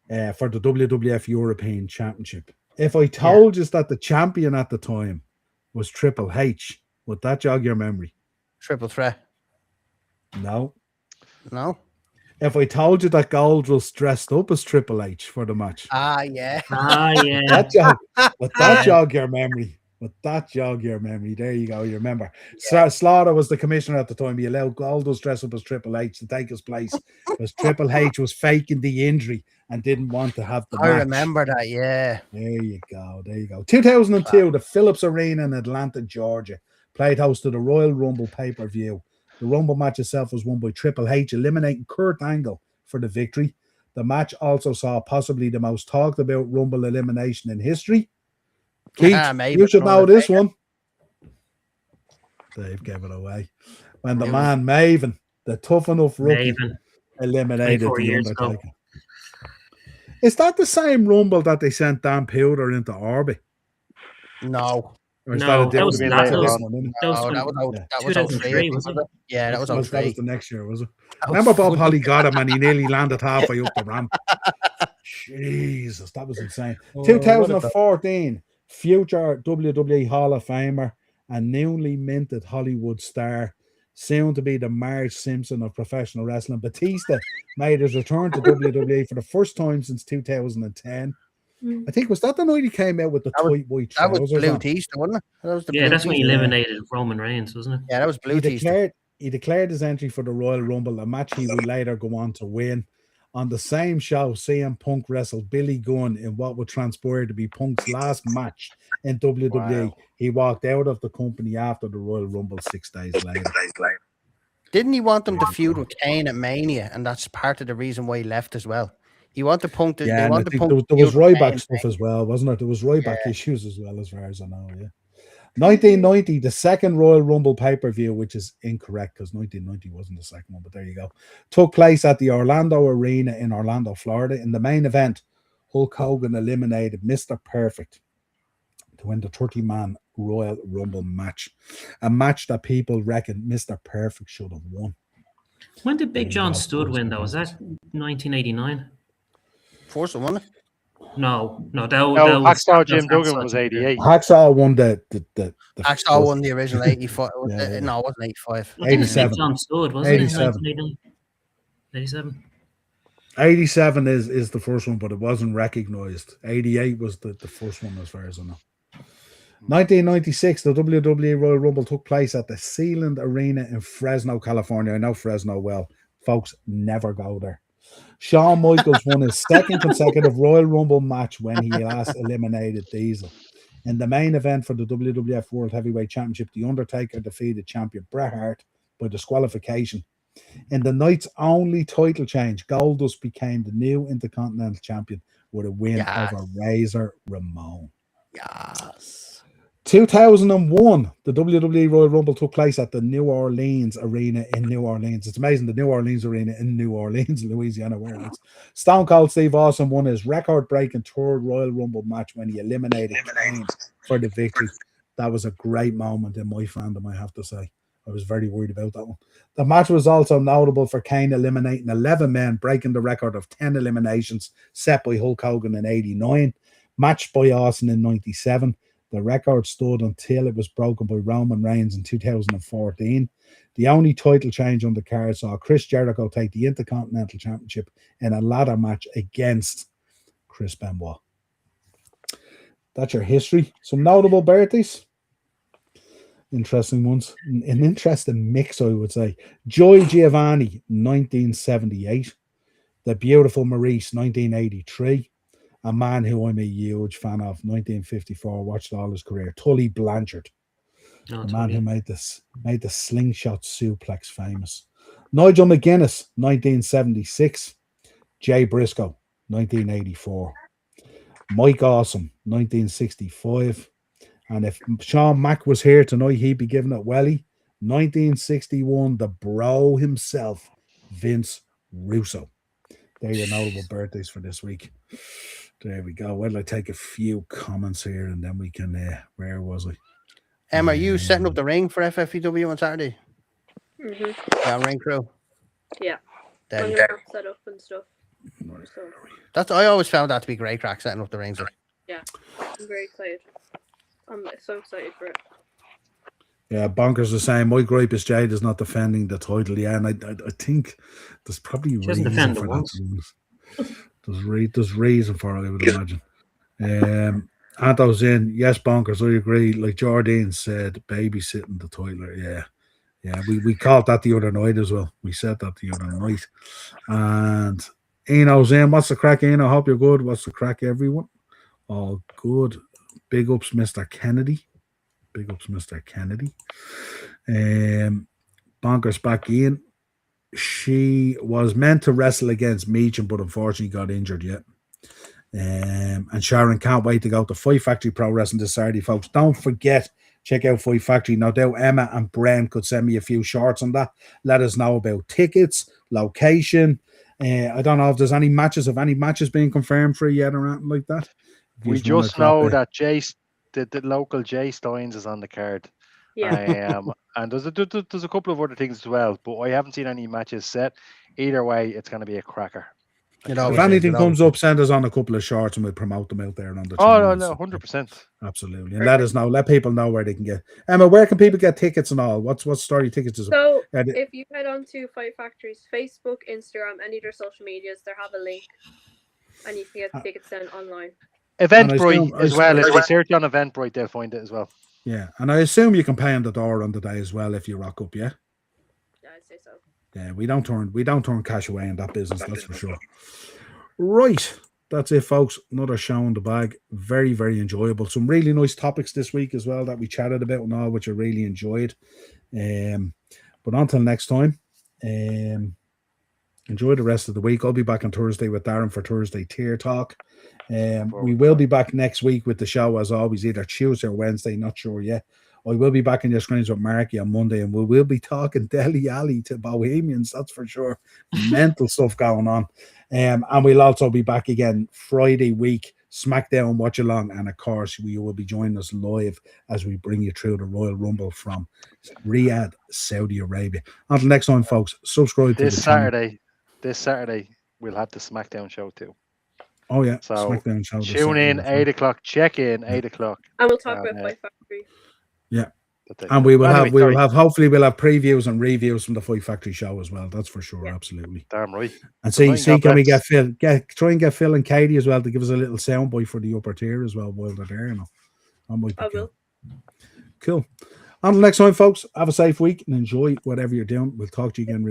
A: for the WWF European Championship. If I told you that the champion at the time was Triple H, would that jog your memory?
B: Triple threat.
A: No. If I told you that Gold was dressed up as Triple H for the match?
B: Yeah.
A: Would that jog your memory? Would that jog your memory? There you go. You remember. Slaughter was the commissioner at the time. He allowed Goldust dress up as Triple H to take his place because Triple H was faking the injury and didn't want to have the match.
B: I remember that, yeah.
A: There you go. 2002, the Phillips Arena in Atlanta, Georgia, played host to the Royal Rumble pay-per-view. The Rumble match itself was won by Triple H, eliminating Kurt Angle for the victory. The match also saw possibly the most talked about Rumble elimination in history. Keith, you should know this one. Dave gave it away. When the man Maven, the tough enough rookie, eliminated the Undertaker. Is that the same Rumble that they sent Dan Powder into orbit?
B: No.
A: Or is that
E: was
B: 03,
E: wasn't it?
B: Yeah, that was 03.
A: That was the next year, was it? Remember Bob Holly got him and he nearly landed halfway up the ramp. Jesus, that was insane. 2014, future WWE Hall of Famer and newly minted Hollywood star, soon to be the Marge Simpson of professional wrestling, Batista made his return to WWE for the first time since 2010. I think, was that the night he came out with the tight white trousers?
B: That was Batista, wasn't it?
E: That's when he eliminated Roman Reigns, wasn't it?
B: Yeah, that was Batista.
A: He declared his entry for the Royal Rumble, a match he would later go on to win. On the same show, CM Punk wrestled Billy Gunn in what would transpire to be Punk's last match in WWE. Wow. He walked out of the company after the Royal Rumble 6 days later.
B: Didn't he want them to feud with Kane at Mania? And that's part of the reason why he left as well. He wanted Punk to.
A: Yeah, there was Ryback stuff as well, wasn't it? There was Ryback issues as well, as far as I know. Yeah. 1990, the second Royal Rumble pay-per-view, which is incorrect because 1990 wasn't the second one, but there you go, took place at the Orlando Arena in Orlando, Florida. In the main event, Hulk Hogan eliminated Mr. Perfect to win the 30-man Royal Rumble match, a match that people reckon Mr. Perfect should have won.
E: When did Big John Studd win, though? Was that 1989?
B: First one, wasn't it?
E: No, that
D: Hacksaw Jim Duggan was 88.
A: Hacksaw won the
B: Hacksaw won the original 85. No, it wasn't 85.
A: 87.
E: John Studd, wasn't
A: 87.
E: It? 87.
A: 87 is the first one, but it wasn't recognized. 88 was the first one, as far as I know. 1996, the WWE Royal Rumble took place at the Sealand Arena in Fresno, California. I know Fresno well. Folks, never go there. Shawn Michaels won his second consecutive Royal Rumble match when he last eliminated Diesel. In the main event for the WWF World Heavyweight Championship, The Undertaker defeated champion Bret Hart by disqualification. In the night's only title change, Goldust became the new Intercontinental Champion with a win over Razor Ramon.
B: Yes.
A: 2001, the WWE Royal Rumble took place at the New Orleans Arena in New Orleans. It's amazing, the New Orleans Arena in New Orleans, Louisiana, where it's. Stone Cold Steve Austin won his record-breaking third Royal Rumble match when he eliminated Kane for the victory. That was a great moment in my fandom, I have to say. I was very worried about that one. The match was also notable for Kane eliminating 11 men, breaking the record of 10 eliminations set by Hulk Hogan in 89, matched by Austin in 97. The record stood until it was broken by Roman Reigns in 2014. The only title change on the card saw Chris Jericho take the Intercontinental Championship in a ladder match against Chris Benoit. That's your history. Some notable birthdays. Interesting ones. An interesting mix, I would say. Joy Giovanni, 1978. The Beautiful Maurice, 1983. A man who I'm a huge fan of, 1954, watched all his career. Tully Blanchard, the man who made the slingshot suplex famous. Nigel McGuinness, 1976. Jay Briscoe, 1984. Mike Awesome, 1965. And if Sean Mack was here tonight, he'd be giving it welly. 1961, the bro himself, Vince Russo. They're your notable birthdays for this week. There we go. Well, I take a few comments here and then we can, where was I?
B: Are you setting up the ring for FFPW on Saturday?
C: Mm-hmm.
B: Yeah, ring crew.
C: Yeah.
B: Then,
C: Set up and stuff.
B: So. I always found that to be great crack, setting up the rings.
C: Yeah, I'm very excited. I'm so excited for it.
A: Yeah, Bonkers was saying my gripe is Jade is not defending the title. Yeah, and I think there's probably reason for that. There's reason for it, I would imagine. Anto's in. Yes, Bonkers, I agree. Like Jardine said, babysitting the title. Yeah. We called that the other night as well. We said that the other night. And Eno's in. What's the crack, Eno? Hope you're good. What's the crack, everyone? All good. Big ups, Mr. Kennedy. Bonkers back in. She was meant to wrestle against Meacham, but unfortunately got injured yet. And Sharon can't wait to go to Fight Factory Pro Wrestling this Saturday, folks. Don't forget, check out Fight Factory. No doubt Emma and Bren could send me a few shorts on that. Let us know about tickets, location. I don't know if there's any matches. Have any matches being confirmed for you yet or anything like that?
D: We just know that the local Jay Steins is on the card.
C: Yeah.
D: And there's a couple of other things as well, but I haven't seen any matches set. Either way, it's going to be a cracker.
A: If anything comes up, send us on a couple of shorts and we'll promote them out there on the
D: channel. No, 100%.
A: Absolutely. And let us know. Let people know where they can get. Emma, where can people get tickets and all? What's story tickets is?
C: So if you head on to Fight Factory's Facebook, Instagram, any of their social medias, they have a link and you can get the tickets then online.
D: Eventbrite as well. If they search on Eventbrite, they'll find it as well.
A: Yeah, and I assume you can pay on the door on the day as well if you rock up, yeah?
C: Yeah, I'd say so.
A: Yeah, we don't turn cash away in that business, that's for sure. Right, that's it, folks. Another show in the bag. Very, very enjoyable. Some really nice topics this week as well that we chatted about and all, which I really enjoyed. But until next time, enjoy the rest of the week. I'll be back on Thursday with Darren for Thursday Tier Talk. We will be back next week with the show as always, either Tuesday or Wednesday, not sure yet. I will be back on your screens with Marky on Monday, and we will be talking Deli Alley to Bohemians, that's for sure. Mental stuff going on. And we'll also be back again Friday week, SmackDown Watch Along, and of course you will be joining us live as we bring you through the Royal Rumble from Riyadh, Saudi Arabia. Until next time, folks, subscribe to the channel.
D: This Saturday we'll have the SmackDown show too.
A: Oh yeah,
D: so tune in 8 o'clock. Check in 8 o'clock,
C: and we'll talk about Fight Factory.
A: Yeah, and we will have hopefully we'll have previews and reviews from the Fight Factory show as well. That's for sure, absolutely.
D: Damn right.
A: And see, can we get Phil? Try and get Phil and Katie as well to give us a little soundbite for the upper tier as well while they're there. You know, that might be cool. Cool. Until next time, folks. Have a safe week and enjoy whatever you're doing. We'll talk to you again.